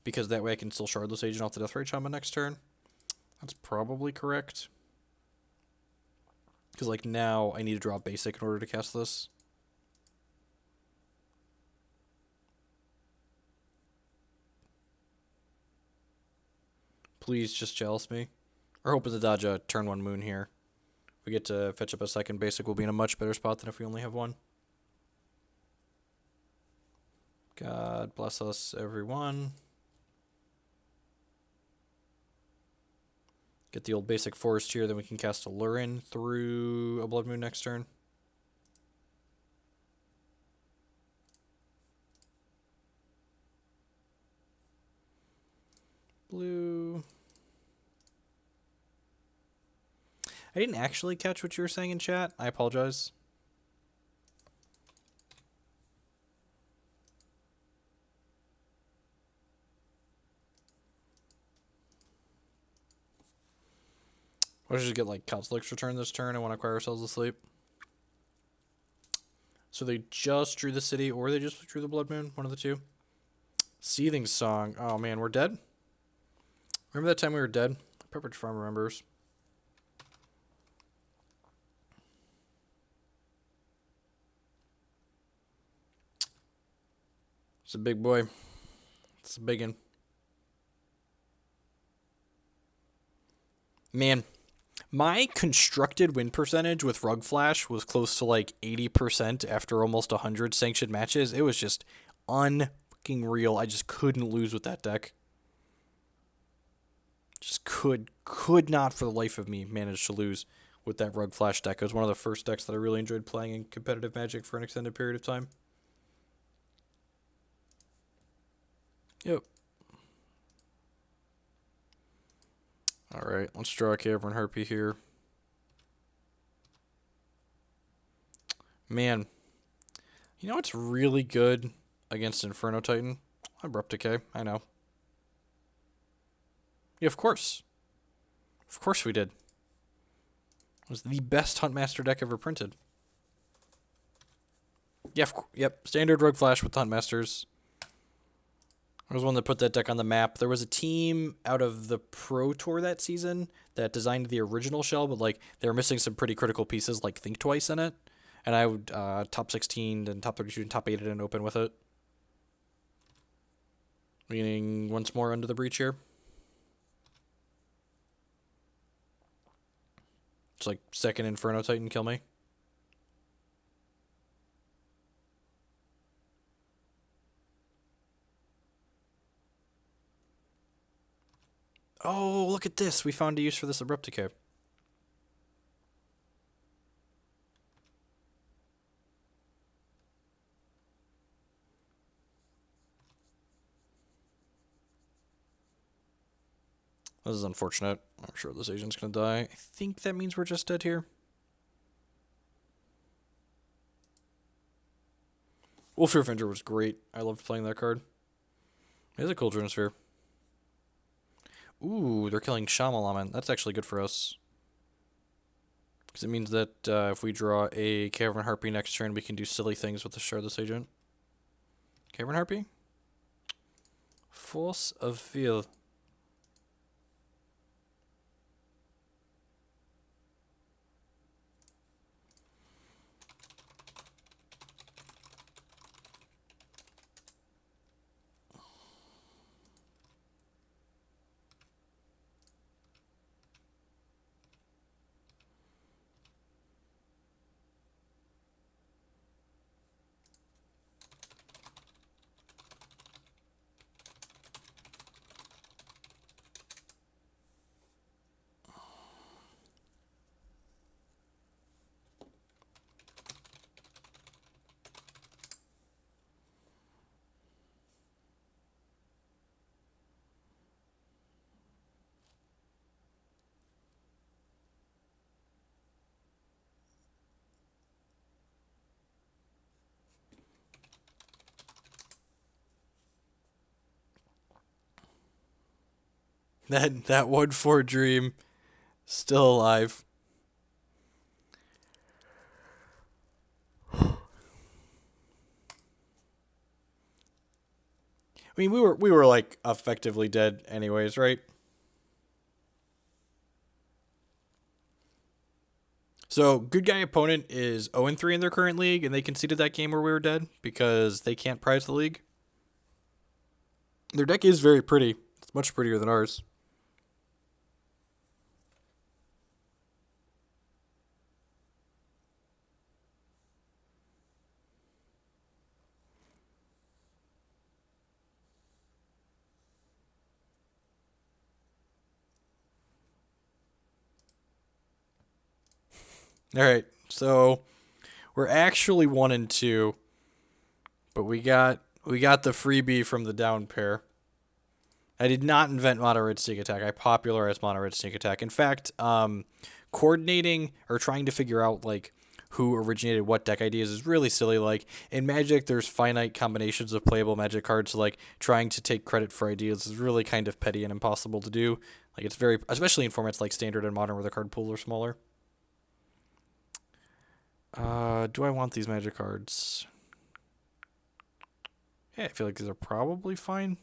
because that way I can still Shardless Agent off the Deathrite Shaman next turn. That's probably correct. Because, like, now I need to draw basic in order to cast this. Please just jealous me. We're hoping to dodge a turn 1 moon here. If we get to fetch up a second basic, we'll be in a much better spot than if we only have one. God bless us, everyone. Get the old basic forest here, then we can cast Aluren through a Blood Moon next turn. Blue. I didn't actually catch what you were saying in chat. I apologize. Why don't you just get like Conflict's Return this turn and want to cry ourselves to sleep? So they just drew the city or they just drew the Blood Moon, one of the two. Seething Song. Oh man, we're dead? Remember that time we were dead? Pepperidge Farm remembers. It's a big boy. It's a big one. Man, my constructed win percentage with Rug Flash was close to like 80% after almost 100 sanctioned matches. It was just unfucking real. I just couldn't lose with that deck. Just could not for the life of me manage to lose with that Rug Flash deck. It was one of the first decks that I really enjoyed playing in competitive Magic for an extended period of time. Yep. Alright, let's draw a Cavern Harpy here. Man. You know what's really good against Inferno Titan? Abrupt Decay, I know. Yeah, of course. Of course we did. It was the best Huntmaster deck ever printed. Yeah, yep, standard Rogue Flash with the Huntmasters. I was one that put that deck on the map. There was a team out of the Pro Tour that season that designed the original shell, but like they were missing some pretty critical pieces like Think Twice in it. And I would top 16 and top 32 and top 8 and open with it. Meaning once more under the breach here. It's like second Inferno Titan kill me. Oh, look at this. We found a use for this Abrupt Decay. This is unfortunate. I'm sure this agent's going to die. I think that means we're just dead here. Wolfear Avenger was great. I loved playing that card. It is a cool Drone Sphere. Ooh, they're killing Shamalaman. That's actually good for us. Because it means that if we draw a Cavern Harpy next turn, we can do silly things with the Shardless Agent. Cavern Harpy? Force of Will. That 1/4 dream still alive. I mean, we were like effectively dead anyways, right? So, good guy opponent is 0-3 in their current league, and they conceded that game where we were dead because they can't prize the league. Their deck is very pretty. It's much prettier than ours. All right, so we're actually 1-2, but we got the freebie from the down pair. I did not invent Mono Red Sneak Attack. I popularized Mono Red Sneak Attack. In fact, coordinating or trying to figure out like who originated what deck ideas is really silly. Like in Magic, there's finite combinations of playable Magic cards. So like trying to take credit for ideas is really kind of petty and impossible to do. Like it's very, especially in formats like Standard and Modern where the card pools are smaller. Do I want these Magic cards? Yeah, I feel like these are probably fine.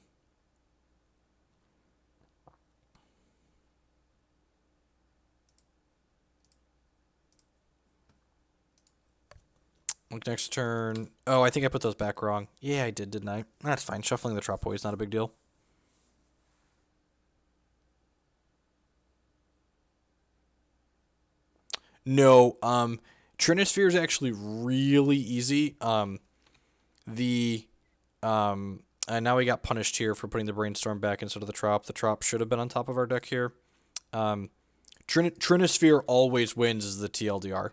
Like next turn. Oh, I think I put those back wrong. Yeah, I did, didn't I? That's fine. Shuffling the Trop away is not a big deal. No, Trinisphere is actually really easy. The and now we got punished here for putting the Brainstorm back instead of the Trop. The Trop should have been on top of our deck here. Trinisphere always wins is the TLDR.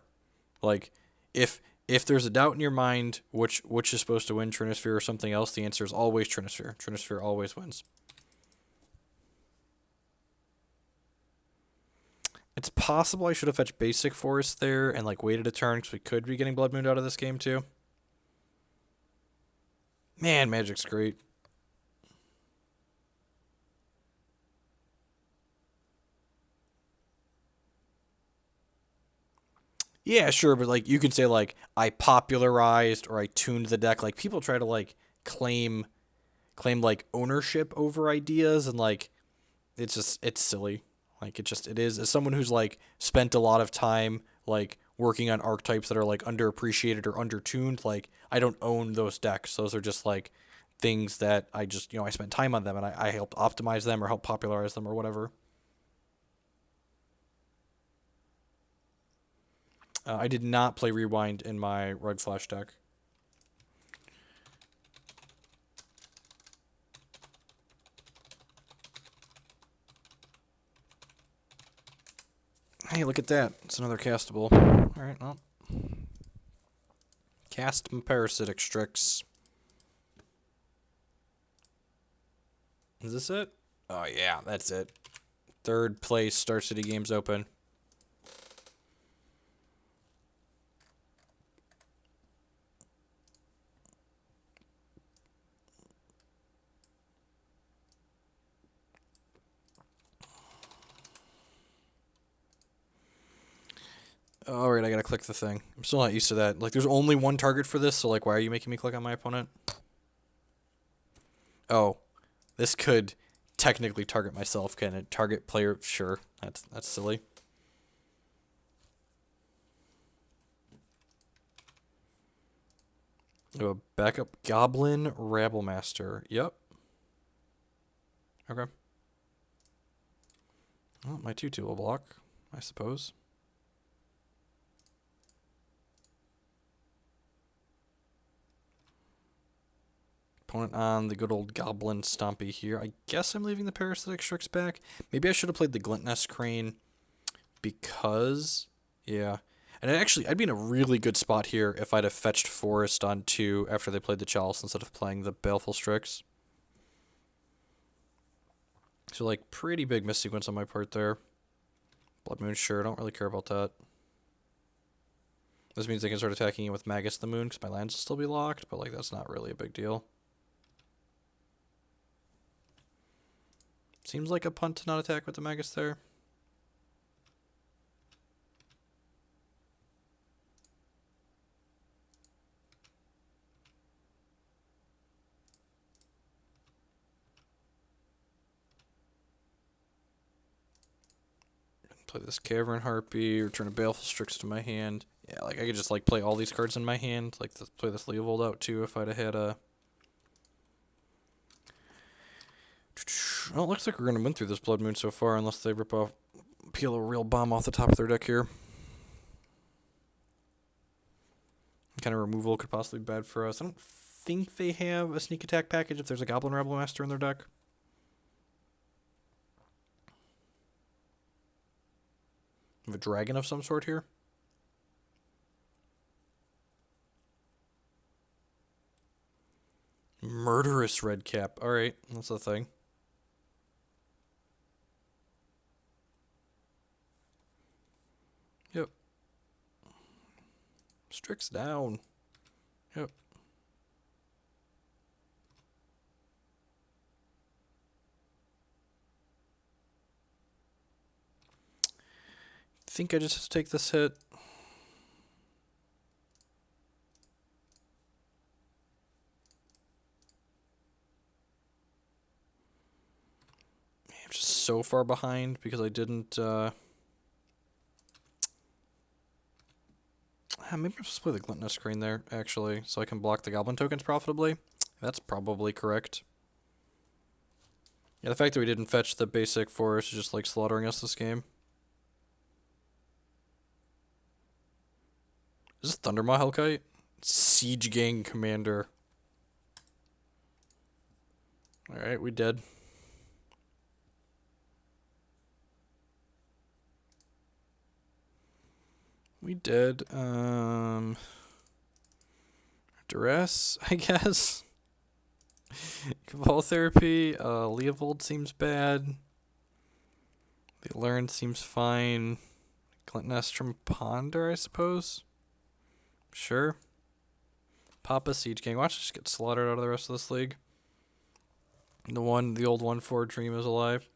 Like, if there's a doubt in your mind which is supposed to win, Trinisphere or something else, the answer is always Trinisphere. Trinisphere always wins. It's possible I should have fetched Basic Forest there and like waited a turn because we could be getting Blood Moon out of this game too. Man, Magic's great. Yeah, sure, but like you can say like I popularized or I tuned the deck. Like people try to like claim like ownership over ideas and like it's silly. Like it is as someone who's like spent a lot of time like working on archetypes that are like underappreciated or undertuned, like I don't own those decks. Those are just like things that I just I spent time on them and I helped optimize them or help popularize them or whatever. I did not play Rewind in my Rug Flash deck. Hey, look at that. It's another castable. Alright, well. Cast Parasitic Strix. Is this it? Oh, yeah, that's it. Third place Star City Games Open. Alright, I gotta click the thing. I'm still not used to that. Like, there's only one target for this, so, like, why are you making me click on my opponent? Oh, this could technically target myself, can it? Target player? Sure. That's silly. Oh, backup Goblin Rabblemaster. Yep. Okay. Well, my 2/2 will block, I suppose. Opponent on the good old Goblin Stompy here. I guess I'm leaving the Parasitic Strix back. Maybe I should have played the Glint-Nest Crane because, yeah. And I'd be in a really good spot here if I'd have fetched Forest on 2 after they played the Chalice instead of playing the Baleful Strix. So, like, pretty big missequence on my part there. Blood Moon, sure. Don't really care about that. This means they can start attacking you with Magus the Moon because my lands will still be locked, but, like, that's not really a big deal. Seems like a punt to not attack with the Magus there. Play this Cavern Harpy, return a Baleful Strix to my hand. Yeah, like I could just like play all these cards in my hand, like play this Leovold out too if I'd have had a. Well, it looks like we're gonna win through this Blood Moon so far, unless they peel a real bomb off the top of their deck here. Kind of removal could possibly be bad for us. I don't think they have a sneak attack package if there's a Goblin Rebel Master in their deck. Have a dragon of some sort here. Murderous red cap. Alright, that's the thing. Yep. Strix down. Yep. Think I just have to take this hit. I'm just so far behind because I didn't. Maybe I'm supposed to play the Glint-Nest Crane there, actually, so I can block the Goblin tokens profitably. That's probably correct. Yeah, the fact that we didn't fetch the basic forest is just like slaughtering us this game. Is this Thundermaw Hellkite? Siege Gang Commander. Alright, we dead. We dead. Duress, I guess. Cabal Therapy. Leovold seems bad. The Aluren seems fine. Glint-Nest from Ponder, I suppose. Sure. Papa Siege Gang. Watch us just get slaughtered out of the rest of this league. The old 1/4 dream is alive.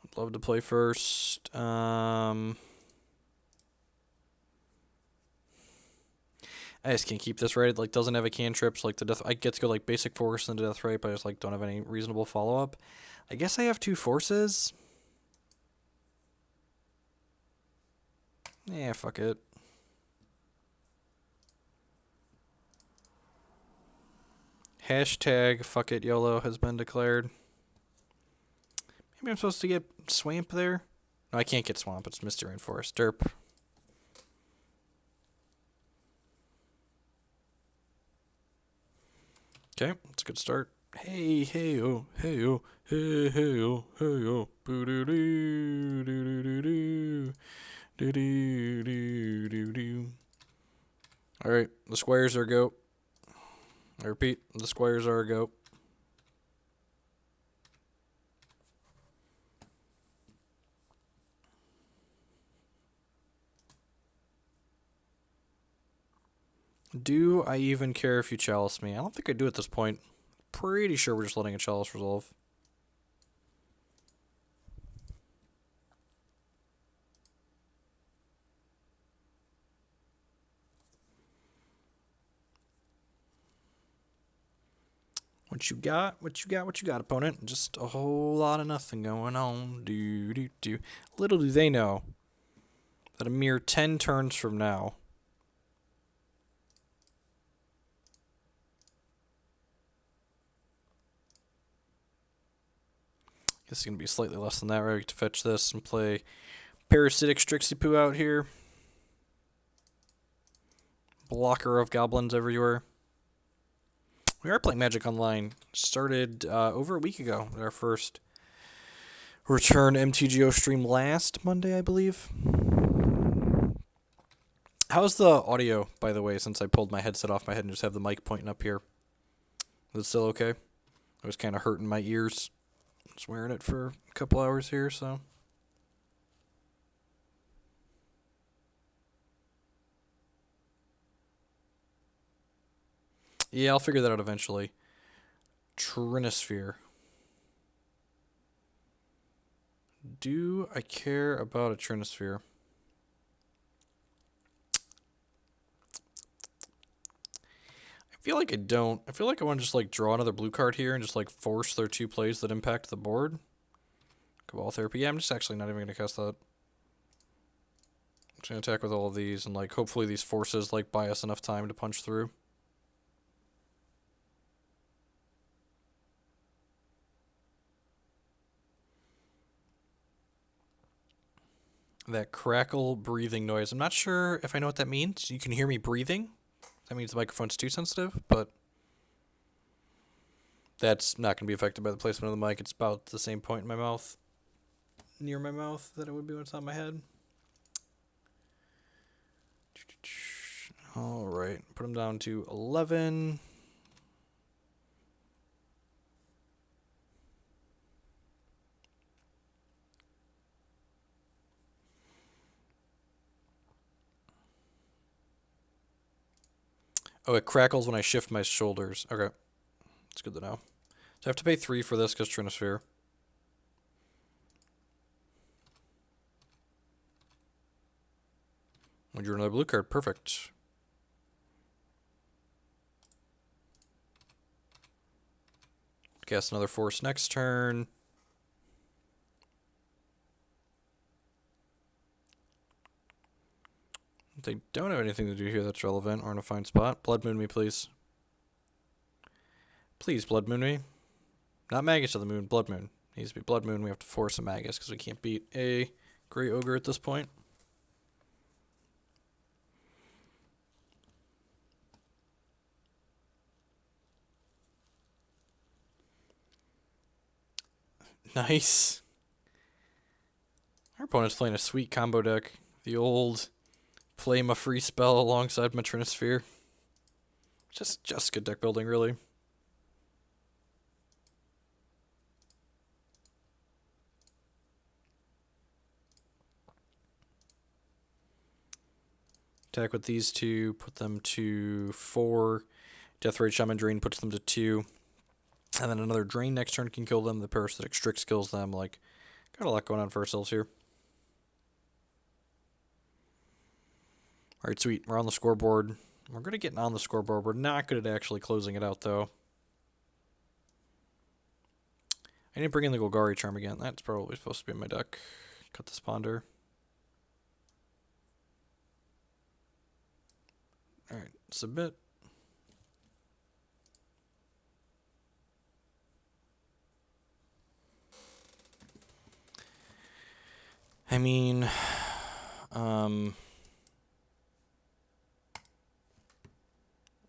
I'd love to play first. I just can't keep this right. It like doesn't have a cantrip, so like the death. I get to go like basic force into Deathrite, but I just like don't have any reasonable follow up. I guess I have 2 forces. Yeah, fuck it. Hashtag fuck it YOLO has been declared. Maybe I'm supposed to get Swamp there. No, I can't get Swamp. It's Misty Rainforest. Derp. Okay, that's a good start. Hey, hey, oh, hey, oh, hey, hey, oh, hey, oh, boo doo doo doo doo doo doo doo doo doo doo. All right, the squares are a go. I repeat, the squares are a go. Do I even care if you chalice me? I don't think I do at this point. Pretty sure we're just letting a chalice resolve. What you got? What you got? What you got, opponent? Just a whole lot of nothing going on. Do. Little do they know that a mere 10 turns from now, guess it's going to be slightly less than that, right? We get to fetch this and play Parasitic Strix out here. Blocker of goblins everywhere. We are playing Magic Online. Started over a week ago. Our first return MTGO stream last Monday, I believe. How's the audio, by the way, since I pulled my headset off my head and just have the mic pointing up here? Is it still okay? It was kind of hurting my ears. I was wearing it for a couple hours here, so. Yeah, I'll figure that out eventually. Trinisphere. Do I care about a Trinisphere? I feel like I don't. I feel like I want to just like draw another blue card here and just like force their 2 plays that impact the board. Cabal Therapy. Yeah, I'm just actually not even going to cast that. I'm just going to attack with all of these and like hopefully these forces like buy us enough time to punch through. That crackle breathing noise. I'm not sure if I know what that means. You can hear me breathing. That means the microphone's too sensitive, but that's not going to be affected by the placement of the mic. It's about the same point in my mouth, near my mouth, that it would be when it's on my head. All right, put them down to 11. Oh, it crackles when I shift my shoulders. Okay. It's good to know. So I have to pay 3 for this because Trinisphere. When you're another blue card, perfect. Cast another force next turn. They don't have anything to do here that's relevant or in a fine spot. Blood Moon me, please. Please, Blood Moon me. Not Magus of the Moon, Blood Moon. Needs to be Blood Moon. We have to force a Magus because we can't beat a Grey Ogre at this point. Nice. Our opponent's playing a sweet combo deck. The old play my free spell alongside my Trinisphere. Just good deck building, really. Attack with these 2, put them to 4. Deathrite Shaman Drain puts them to 2. And then another Drain next turn can kill them. The Parasitic Strix kills them. Like, got a lot going on for ourselves here. Alright, sweet. We're on the scoreboard. We're good at getting on the scoreboard. We're not good at actually closing it out, though. I need to bring in the Golgari Charm again. That's probably supposed to be in my deck. Cut this Ponder. Alright, submit. I mean,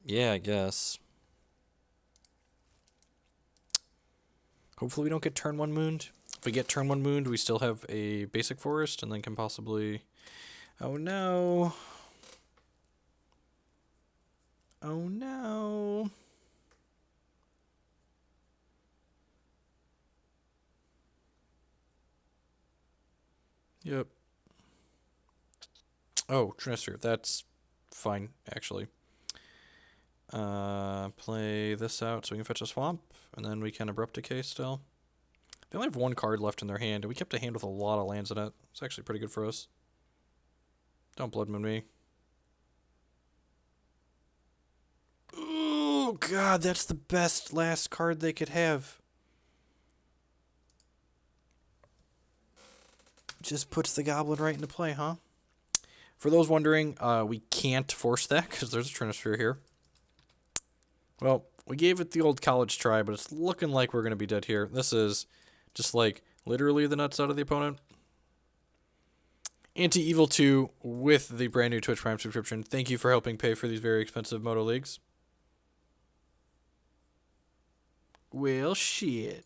yeah, I guess. Hopefully we don't get turn 1 mooned. If we get turn 1 mooned, we still have a basic forest and then can possibly... Oh no. Oh no. Yep. Oh, Trinisphere. That's fine, actually. Play this out so we can fetch a swamp, and then we can Abrupt Decay still. They only have 1 card left in their hand, and we kept a hand with a lot of lands in it. It's actually pretty good for us. Don't Blood Moon me. Oh, God, that's the best last card they could have. Just puts the Goblin right into play, huh? For those wondering, we can't force that because there's a Trinisphere here. Well, we gave it the old college try, but it's looking like we're going to be dead here. This is just like literally the nuts out of the opponent. Anti-Evil 2 with the brand new Twitch Prime subscription. Thank you for helping pay for these very expensive Moto Leagues. Well, shit.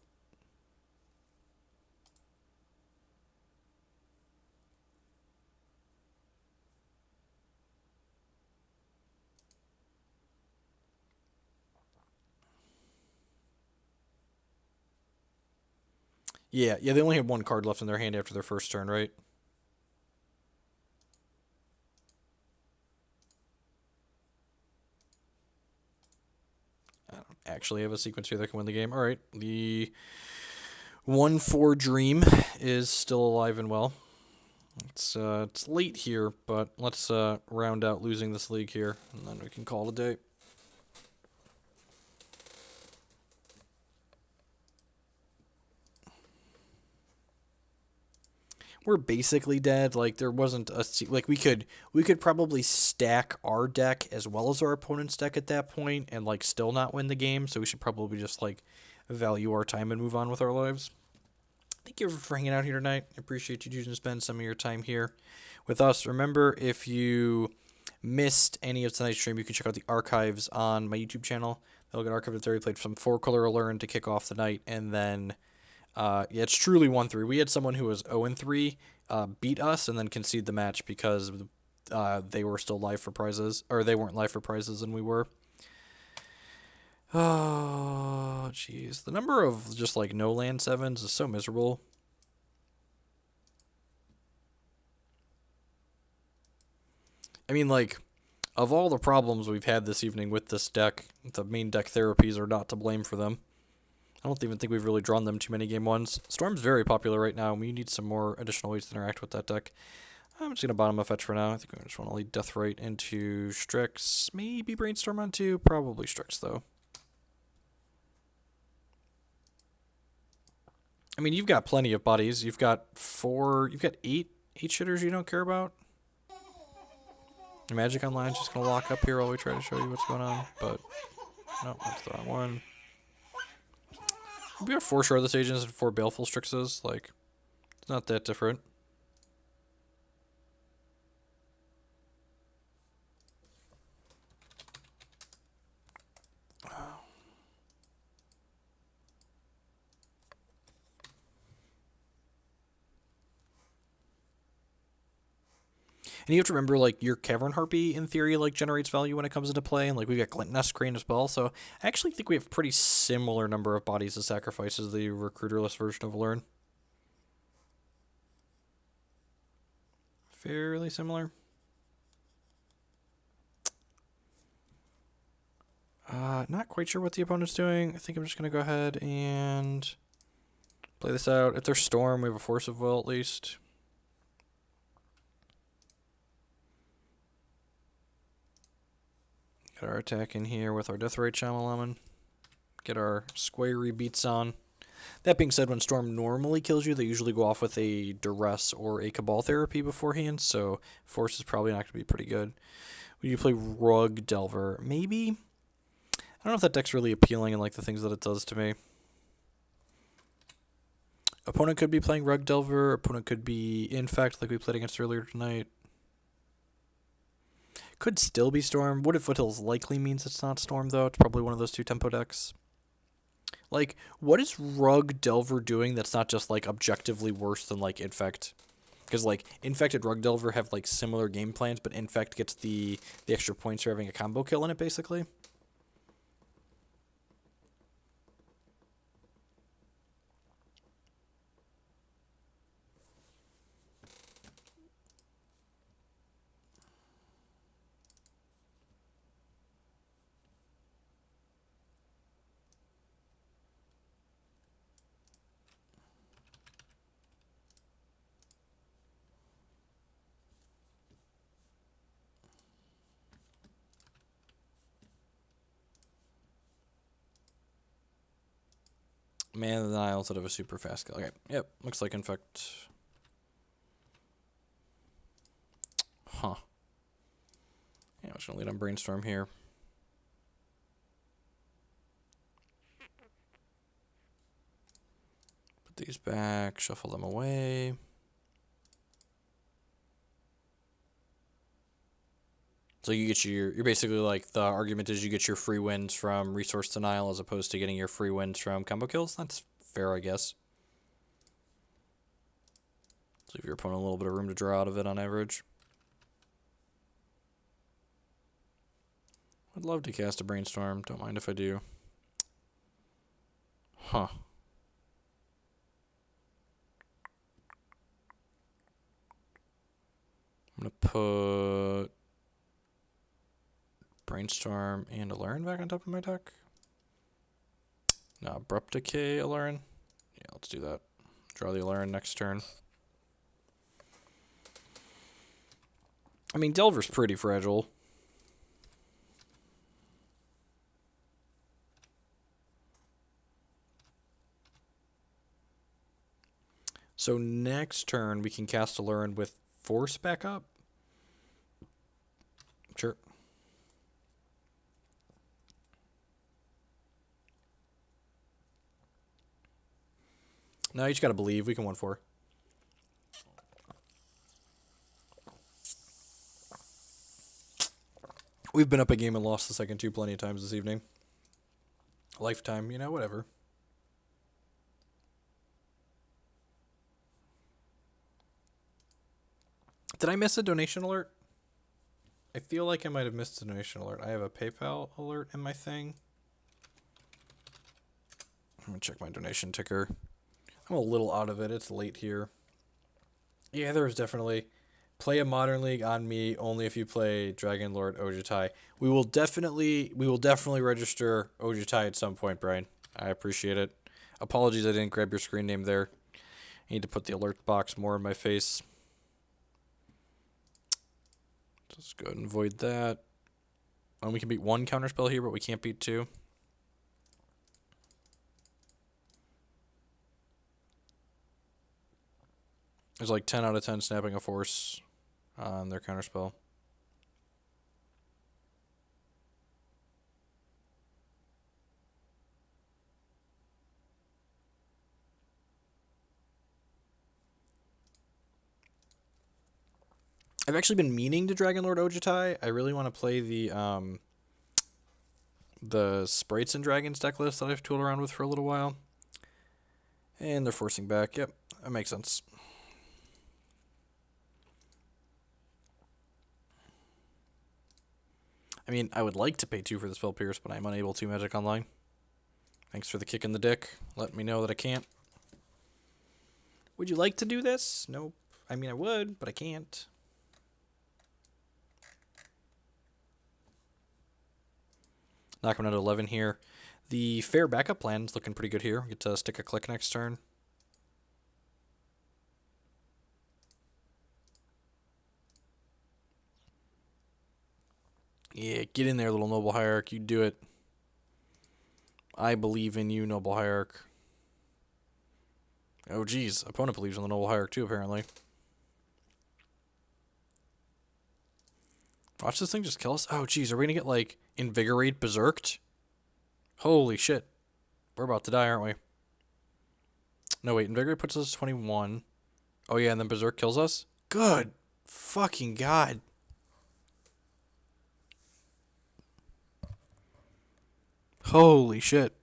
Yeah, they only have one card left in their hand after their first turn, right? I don't actually have a sequence here that can win the game. All right, the 1/4 Dream is still alive and well. It's late here, but let's round out losing this league here, and then we can call it a day. We're basically dead. Like there wasn't a like we could probably stack our deck as well as our opponent's deck at that point and like still not win the game. So we should probably just like value our time and move on with our lives. Thank you for hanging out here tonight. I appreciate you choosing to spend some of your time here with us. Remember, if you missed any of tonight's stream, you can check out the archives on my YouTube channel. They'll get archived there. We played some 4-color Aluren to kick off the night, and then yeah, it's truly 1-3. We had someone who was 0-3 beat us and then concede the match because they were still live for prizes, or they weren't live for prizes and we were. Oh, jeez. The number of just like no land 7s is so miserable. I mean, like, of all the problems we've had this evening with this deck, the main deck therapies are not to blame for them. I don't even think we've really drawn them too many game ones. Storm's very popular right now, and we need some more additional ways to interact with that deck. I'm just going to bottom a fetch for now. I think we just want to lead Deathrite into Strix. Maybe Brainstorm on 2. Probably Strix, though. I mean, you've got plenty of bodies. You've got 8 shitters you don't care about. Magic Online's just going to lock up here while we try to show you what's going on, but no, that's the wrong one. We have 4 Shardless Agents and 4 Baleful Strixes. Like, it's not that different. And you have to remember, like, your Cavern Harpy, in theory, like, generates value when it comes into play. And, like, we've got Glint-Nest Crane as well. So, I actually think we have pretty similar number of bodies to sacrifice as the recruiterless version of Aluren. Fairly similar. Not quite sure what the opponent's doing. I think I'm just going to go ahead and play this out. If they're Storm, we have a Force of Will, at least. Get our attack in here with our Deathrite Shaman. Get our squarey beats on. That being said, when Storm normally kills you, they usually go off with a Duress or a Cabal Therapy beforehand, so Force is probably not going to be pretty good. Would you play Rug Delver? Maybe? I don't know if that deck's really appealing and like the things that it does to me. Opponent could be playing Rug Delver. Opponent could be Infect like we played against earlier tonight. Could still be Storm. Wood of Foothills likely means it's not Storm, though. It's probably one of those 2 tempo decks. Like, what is Rug Delver doing that's not just, like, objectively worse than, like, Infect? Because, like, Infect and Rug Delver have, like, similar game plans, but Infect gets the extra points for having a combo kill in it, basically. Man of the Nile instead of a super fast kill. Okay, yep, looks like Infect. Huh. Yeah, I'm just gonna lead on Brainstorm here. Put these back, shuffle them away. So you get you're basically like, the argument is you get your free wins from resource denial as opposed to getting your free wins from combo kills. That's fair, I guess. Leave your opponent a little bit of room to draw out of it on average. I'd love to cast a Brainstorm. Don't mind if I do. Huh. I'm gonna put Brainstorm and Aluren back on top of my deck. No, Abrupt Decay, Aluren. Yeah, let's do that. Draw the Aluren next turn. I mean, Delver's pretty fragile. So next turn, we can cast Aluren with Force back up. Sure. No, you just gotta believe. We can 1-4. We've been up a game and lost the second two plenty of times this evening. Lifetime, you know, whatever. Did I miss a donation alert? I feel like I might have missed a donation alert. I have a PayPal alert in my thing. I'm gonna check my donation ticker. I'm a little out of it. It's late here. Yeah, there was definitely. Play a Modern League on me only if you play Dragon Lord Ojutai. We will definitely register Ojutai at some point, Brian. I appreciate it. Apologies I didn't grab your screen name there. I need to put the alert box more in my face. Just go ahead and void that. And we can beat one counterspell here, but we can't beat two. There's like 10 out of 10 snapping a force on their counterspell. I've actually been meaning to Dragon Lord Ojutai. I really want to play the Sprites and Dragons deck list that I've tooled around with for a little while. And they're forcing back. Yep, that makes sense. I mean, I would like to pay 2 for the Spell Pierce, but I'm unable to Magic Online. Thanks for the kick in the dick. Let me know that I can't. Would you like to do this? Nope. I mean, I would, but I can't. Knock him down to 11 here. The fair backup plan's looking pretty good here. We get to stick a click next turn. Yeah, get in there, little Noble Hierarch. You do it. I believe in you, Noble Hierarch. Oh, geez. Opponent believes in the Noble Hierarch, too, apparently. Watch this thing just kill us. Oh, geez. Are we going to get, like, Invigorate Berserked? Holy shit. We're about to die, aren't we? No, wait. Invigorate puts us 21. Oh, yeah, and then Berserk kills us? Good fucking God. Holy shit.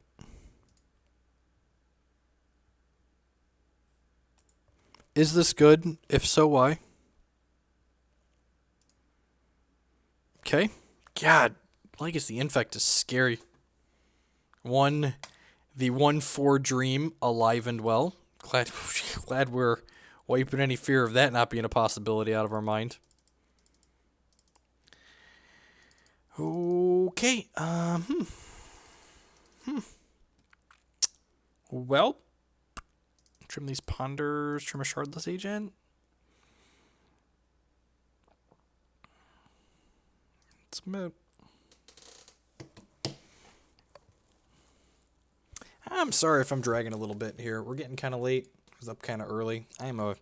Is this good? If so, why? Okay. God, Legacy Infect is scary. The 1/4 dream, alive and well. Glad we're wiping any fear of that not being a possibility out of our mind. Okay. Well, trim these ponders, trim a Shardless Agent. It's moot. I'm sorry if I'm dragging a little bit here. We're getting kind of late. I was up kind of early. For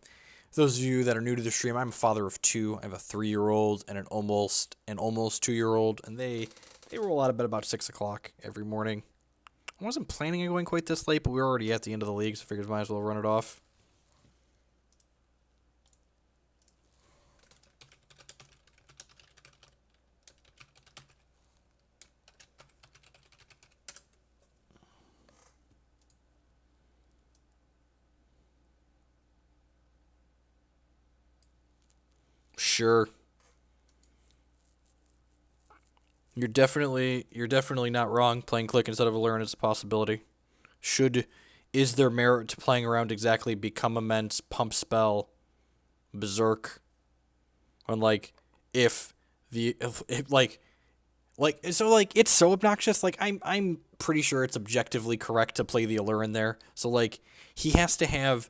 those of you that are new to the stream, I'm a father of 2. I have a 3-year-old and an almost 2-year-old, and they roll out of bed about 6 o'clock every morning. I wasn't planning on going quite this late, but we were already at the end of the league, so I figured might as well run it off. Sure. You're definitely not wrong. Playing Clique instead of Aluren is a possibility. Is there merit to playing around exactly Become Immense, Pump Spell, Berserk, And like, if so like it's so obnoxious. Like I'm pretty sure it's objectively correct to play the Aluren there. So like he has to have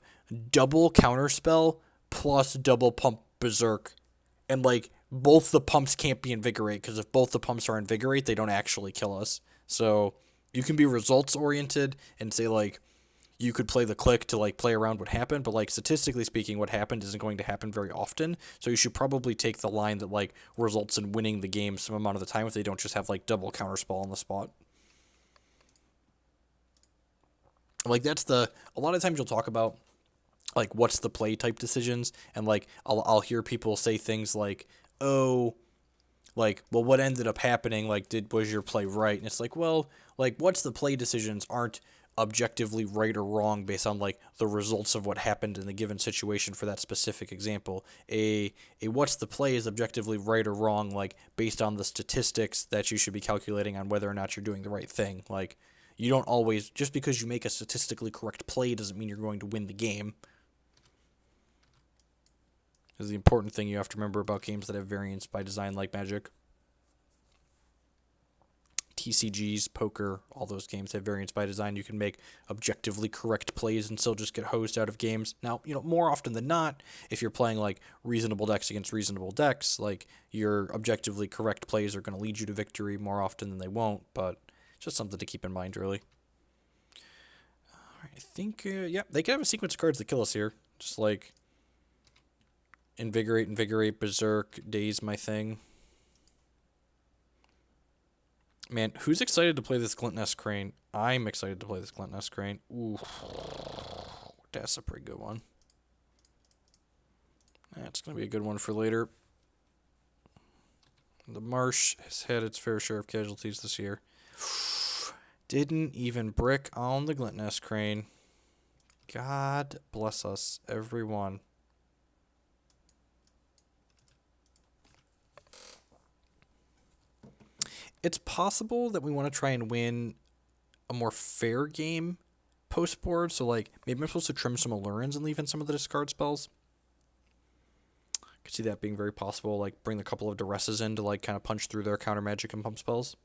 double counterspell plus double pump berserk, and like both the pumps can't be invigorate, because if both the pumps are invigorate, they don't actually kill us. So you can be results oriented and say like you could play the click to like play around what happened, but like statistically speaking, what happened isn't going to happen very often. So you should probably take the line that like results in winning the game some amount of the time if they don't just have like double counterspell on the spot. Like that's a lot of times you'll talk about like what's the play type decisions, and like I'll hear people say things like, oh, like, well, what ended up happening, like, was your play right? And it's like, well, like, what's the play decisions aren't objectively right or wrong based on like the results of what happened in the given situation for that specific example. A what's the play is objectively right or wrong, like based on the statistics that you should be calculating on whether or not you're doing the right thing. Like, you don't always, just because you make a statistically correct play doesn't mean you're going to win the game. Is the important thing you have to remember about games that have variance by design like Magic. TCGs, poker, all those games have variance by design. You can make objectively correct plays and still just get hosed out of games. Now, more often than not, if you're playing like reasonable decks against reasonable decks, like your objectively correct plays are going to lead you to victory more often than they won't, but it's just something to keep in mind, really. I think, they can have a sequence of cards that kill us here. Just like Invigorate, Berserk, Daze my thing. Man, who's excited to play this Glint-Nest Crane? I'm excited to play this Glint-Nest Crane. Ooh, that's a pretty good one. That's going to be a good one for later. The Marsh has had its fair share of casualties this year. Didn't even brick on the Glint-Nest Crane. God bless us, everyone. It's possible that we want to try and win a more fair game post-board. So, like, maybe I'm supposed to trim some Alurens and leave in some of the discard spells. I could see that being very possible. Like, bring a couple of Duresses in to, like, kind of punch through their counter magic and pump spells.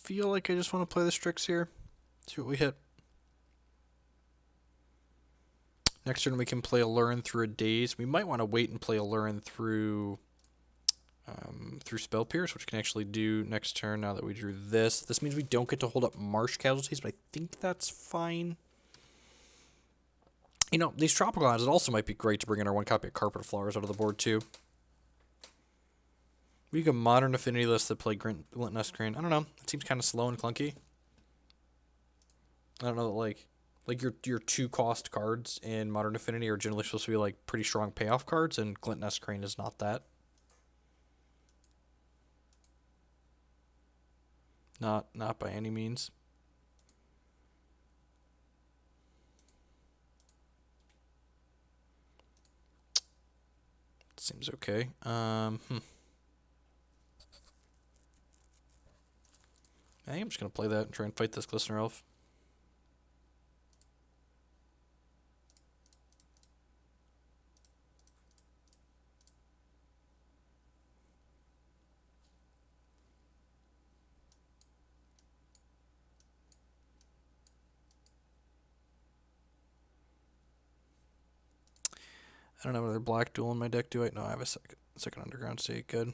Feel like I just want to play the Strix here. See what we hit. Next turn we can play Aluren through a Daze. We might want to wait and play Aluren through Spell Pierce, which can actually do next turn now that we drew this. This means we don't get to hold up Marsh Casualties, but I think that's fine. These Tropical Islands, it also might be great to bring in our one copy of Carpet Flowers out of the board too. We have a modern affinity list that play Glint-Nest Crane. I don't know. It seems kind of slow and clunky. I don't know, like your 2-cost cards in Modern Affinity are generally supposed to be like pretty strong payoff cards, and Glint-Nest Crane is not that. Not by any means. Seems okay. I'm just going to play that and try and fight this Glistener Elf. I don't know whether black duel in my deck, do I? No, I have a second Underground State. Good.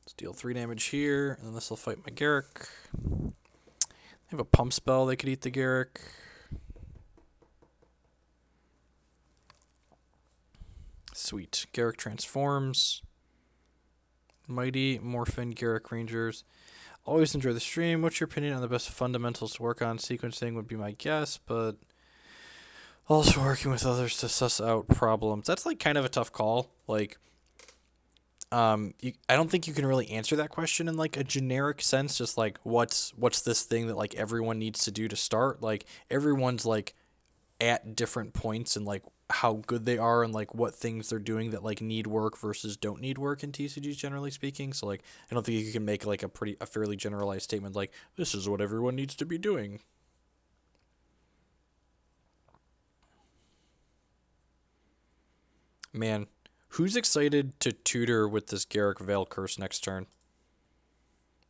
Let's deal 3 damage here, and then this will fight my Garruk. They have a pump spell, they could eat the Garruk. Sweet. Garruk transforms. Mighty Morphin Garruk Rangers. Always enjoy the stream. What's your opinion on the best fundamentals to work on? Sequencing would be my guess, but also working with others to suss out problems. That's like kind of a tough call. Like, I don't think you can really answer that question in like a generic sense. Just like what's this thing that like everyone needs to do to start? Like everyone's like at different points and like how good they are and like what things they're doing that like need work versus don't need work in TCGs generally speaking. So like I don't think you can make like a fairly generalized statement like this is what everyone needs to be doing. Man, who's excited to tutor with this Garruk Veil Curse next turn?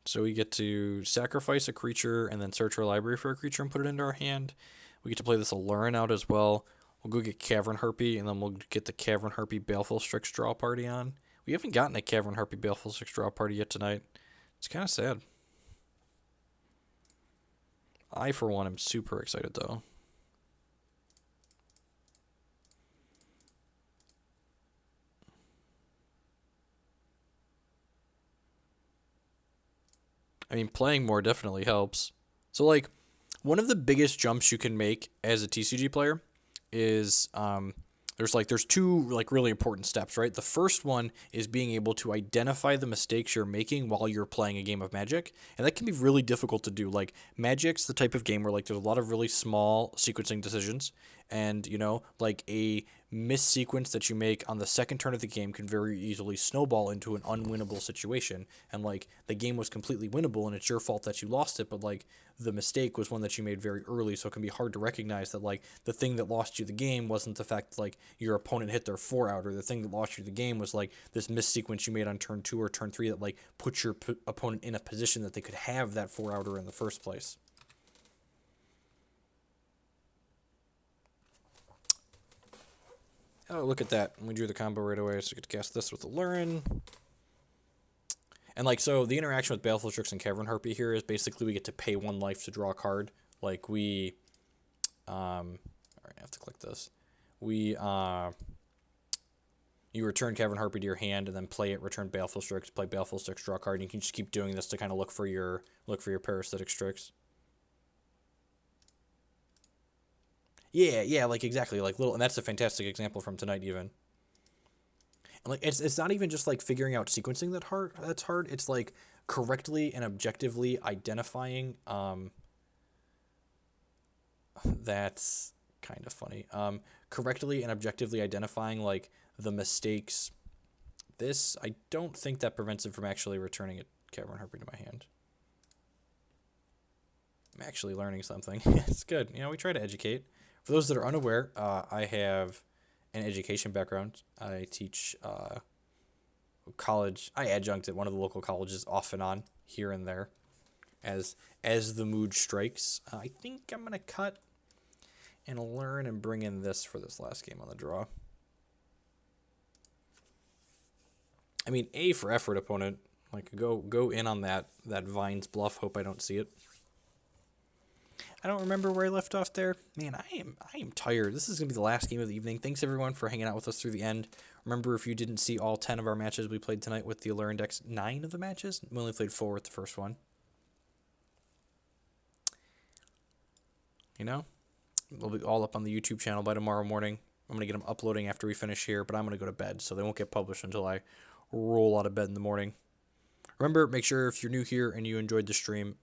So we get to sacrifice a creature and then search our library for a creature and put it into our hand. We get to play this Aluren out as well. We'll go get Cavern Harpy, and then we'll get the Cavern Harpy Baleful Strix draw party on. We haven't gotten a Cavern Harpy Baleful Strix draw party yet tonight. It's kind of sad. I, for one, am super excited, though. I mean, playing more definitely helps. So, like, one of the biggest jumps you can make as a TCG player is there's two like really important steps, right? The first one is being able to identify the mistakes you're making while you're playing a game of Magic, and that can be really difficult to do. Like Magic's the type of game where like there's a lot of really small sequencing decisions, and like a missequence that you make on the second turn of the game can very easily snowball into an unwinnable situation, and like the game was completely winnable and it's your fault that you lost it, but like the mistake was one that you made very early, so it can be hard to recognize that like the thing that lost you the game wasn't the fact that, like your opponent hit their 4 out, or the thing that lost you the game was like this missequence you made on turn 2 or turn 3 that like put your opponent in a position that they could have that 4 outer in the first place. Oh, look at that. We drew the combo right away, so we could cast this with Aluren. And like, so the interaction with Baleful Strix and Cavern Harpy here is basically we get to pay 1 life to draw a card. Like we, all right, I have to click this. You return Cavern Harpy to your hand and then play it, return Baleful Strix, play Baleful Strix, draw a card, and you can just keep doing this to kind of look for your Parasitic Strix. Yeah, like exactly, like little, and that's a fantastic example from tonight even. And like it's not even just like figuring out sequencing that's hard. It's like correctly and objectively identifying that's kind of funny. Correctly and objectively identifying like the mistakes. This I don't think that prevents it from actually returning a Cavern Harpy to my hand. I'm actually learning something. It's good. We try to educate. For those that are unaware, I have an education background. I teach college. I adjunct at one of the local colleges off and on, here and there, as the mood strikes. I think I'm gonna cut and learn and bring in this for this last game on the draw. I mean, A for effort, opponent. Like go in on that Vines bluff. Hope I don't see it. I don't remember where I left off there. Man, I am tired. This is going to be the last game of the evening. Thanks, everyone, for hanging out with us through the end. Remember, if you didn't see all 10 of our matches we played tonight with the Aluren decks, 9 of the matches, we only played 4 with the first one. They'll be all up on the YouTube channel by tomorrow morning. I'm going to get them uploading after we finish here, but I'm going to go to bed, so they won't get published until I roll out of bed in the morning. Remember, make sure if you're new here and you enjoyed the stream,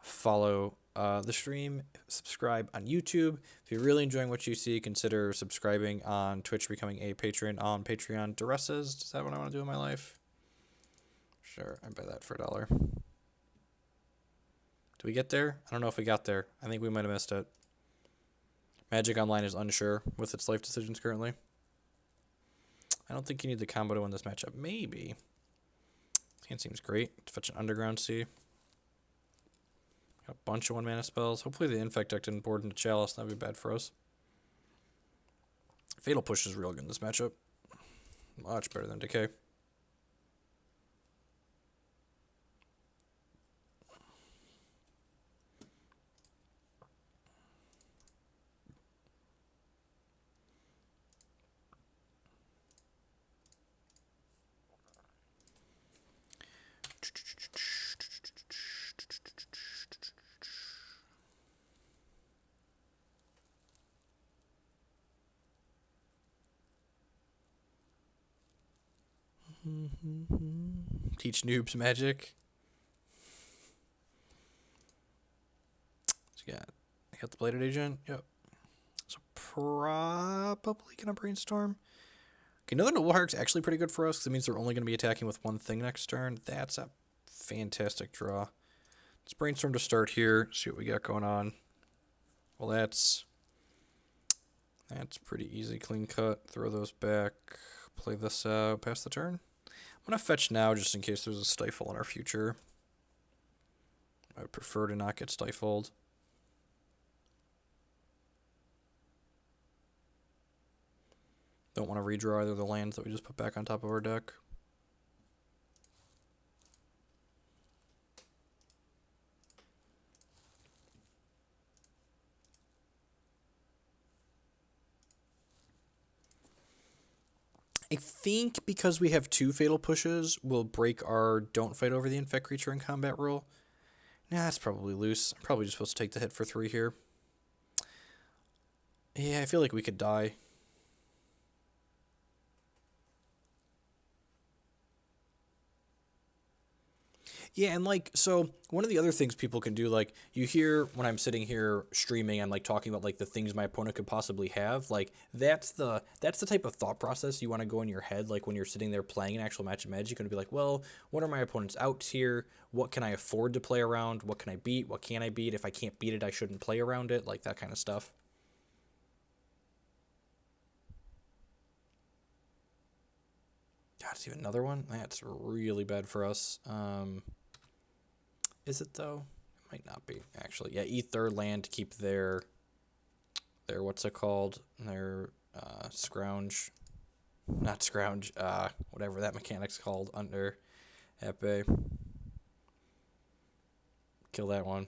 follow the stream, subscribe on YouTube. If you're really enjoying what you see, consider subscribing on Twitch, becoming a patron on Patreon. Duress is that what I want to do in my life? Sure, I buy that for $1. Did we get there? I don't know if we got there. I think we might have missed it. Magic Online is unsure with its life decisions currently. I don't think you need the combo to win this matchup. Maybe. Hand seems great. Fetch an Underground Sea. Got a bunch of 1-mana spells. Hopefully the Infect deck didn't board into Chalice. That'd be bad for us. Fatal Push is real good in this matchup. Much better than Decay. Teach noobs magic. So I got the Bladed Agent. Yep. So probably gonna Brainstorm. Okay, another Noble Hark's actually pretty good for us because it means they're only gonna be attacking with one thing next turn. That's a fantastic draw. Let's Brainstorm to start here. See what we got going on. Well, that's pretty easy. Clean cut. Throw those back. Play this out. Pass the turn. I'm gonna fetch now just in case there's a stifle in our future. I would prefer to not get stifled. Don't want to redraw either of the lands that we just put back on top of our deck. I think because we have 2 fatal pushes, we'll break our don't fight over the infect creature in combat rule. Nah, that's probably loose. I'm probably just supposed to take the hit for 3 here. Yeah, I feel like we could die. Yeah, and like, so one of the other things people can do, like, you hear when I'm sitting here streaming, I'm like talking about like the things my opponent could possibly have. Like, that's the type of thought process you want to go in your head. Like when you're sitting there playing an actual match of Magic, you're going to be like, well, what are my opponent's outs here? What can I afford to play around? What can I beat? What can I beat? If I can't beat it, I shouldn't play around it. Like that kind of stuff. God, it's even another one? That's really bad for us. Is it though? It might not be actually. Yeah, Ether land to keep their what's it called? Their scrounge, not scrounge. Whatever that mechanic's called under Epee. Kill that one.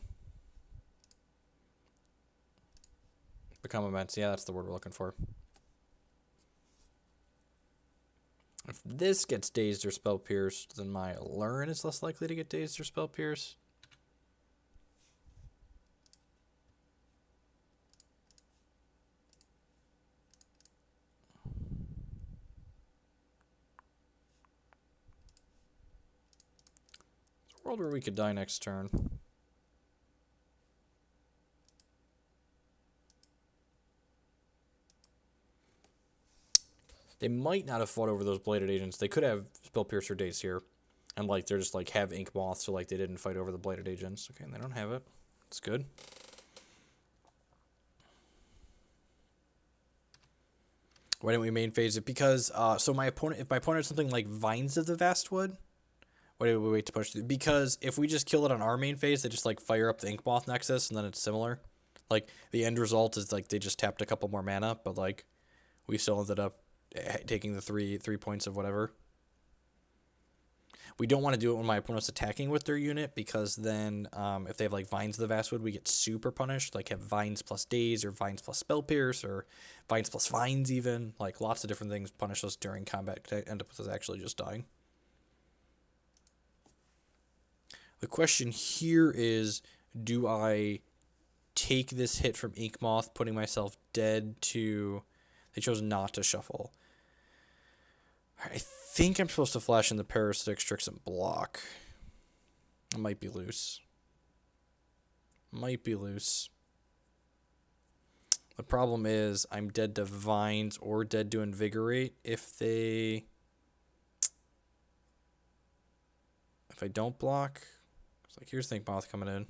Become immense. Yeah, that's the word we're looking for. If this gets dazed or spell pierced, then my Aluren is less likely to get dazed or spell pierced. World where we could die next turn. They might not have fought over those Bladed Agents. They could have Spell Piercer Days here. And like they're just like have Ink Moth, so like they didn't fight over the Bladed Agents. Okay, and they don't have it. It's good. Why didn't we main phase it? Because so my opponent, if my opponent has something like Vines of the Vastwood, why did we wait to push through? Because if we just kill it on our main phase, they just like fire up the Ink Moth Nexus, and then it's similar. Like the end result is like they just tapped a couple more mana, but like we still ended up taking the three points of whatever. We don't want to do it when my opponent's attacking with their unit, because then if they have like Vines of the Vastwood, we get super punished. Like have Vines plus Daze, or Vines plus Spell Pierce, or Vines plus Vines even. Like lots of different things punish us during combat to end up with us actually just dying. The question here is, do I take this hit from Ink Moth, putting myself dead to... They chose not to shuffle. I think I'm supposed to flash in the Parasitic Strix and block. It might be loose. Might be loose. The problem is I'm dead to Vines or dead to Invigorate if they... If I don't block... It's like, here's Ink Moth coming in.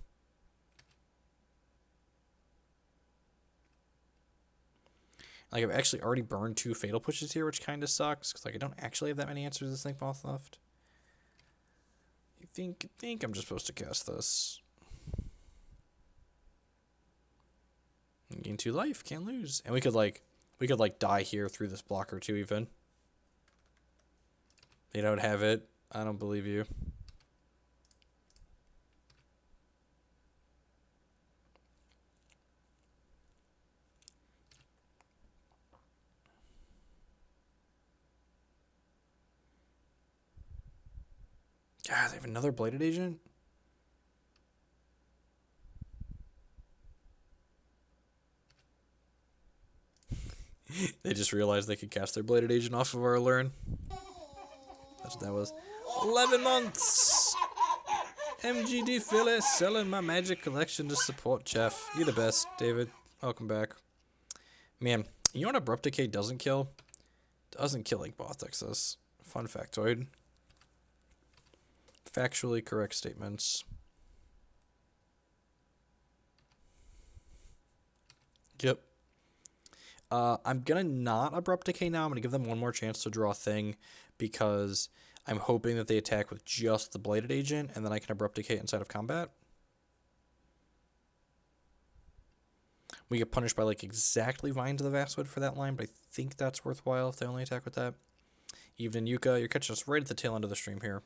Like, I've actually already burned 2 Fatal Pushes here, which kind of sucks, because like I don't actually have that many answers to Ink Moth left. I think I'm just supposed to cast this. Gain 2 life, can't lose. And we could die here through this blocker too, even. They don't have it. I don't believe you. God, they have another Bladed Agent? They just realized they could cast their Bladed Agent off of our Aluren. That's what that was. 11 months! MGD Phyllis selling my magic collection to support Jeff. You're the best, David. Welcome back. Man, you know what Abrupt Decay doesn't kill? Doesn't kill like Bothexus. Fun factoid. Factually correct statements. Yep. I'm gonna not Abrupt Decay now. I'm gonna give them one more chance to draw a thing because I'm hoping that they attack with just the Bladed Agent and then I can Abrupt Decay inside of combat. We get punished by like exactly Vine to the Vastwood for that line, but I think that's worthwhile if they only attack with that. Evening Yuka, you're catching us right at the tail end of the stream here.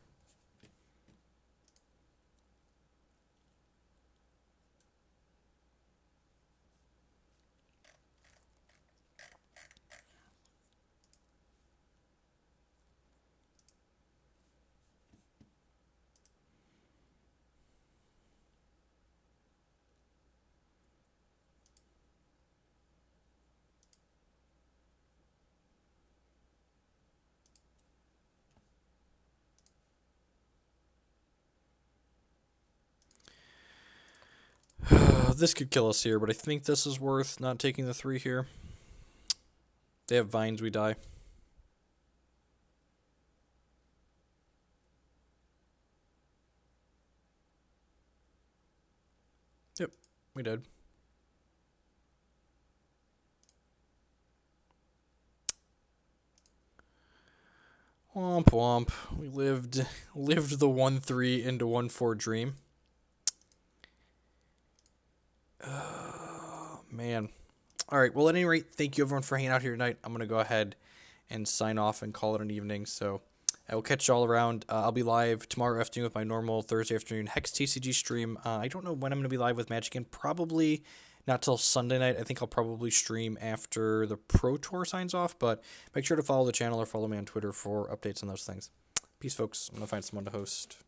This could kill us here, but I think this is worth not taking the 3 here. They have Vines, we die. Yep, we did. Womp womp. We lived the 1-3 into 1-4 dream. Man. Alright, well, at any rate, thank you everyone for hanging out here tonight. I'm going to go ahead and sign off and call it an evening. So I will catch you all around. I'll be live tomorrow afternoon with my normal Thursday afternoon Hex TCG stream. I don't know when I'm going to be live with Magic In. Probably not till Sunday night. I think I'll probably stream after the Pro Tour signs off. But make sure to follow the channel or follow me on Twitter for updates on those things. Peace, folks. I'm going to find someone to host.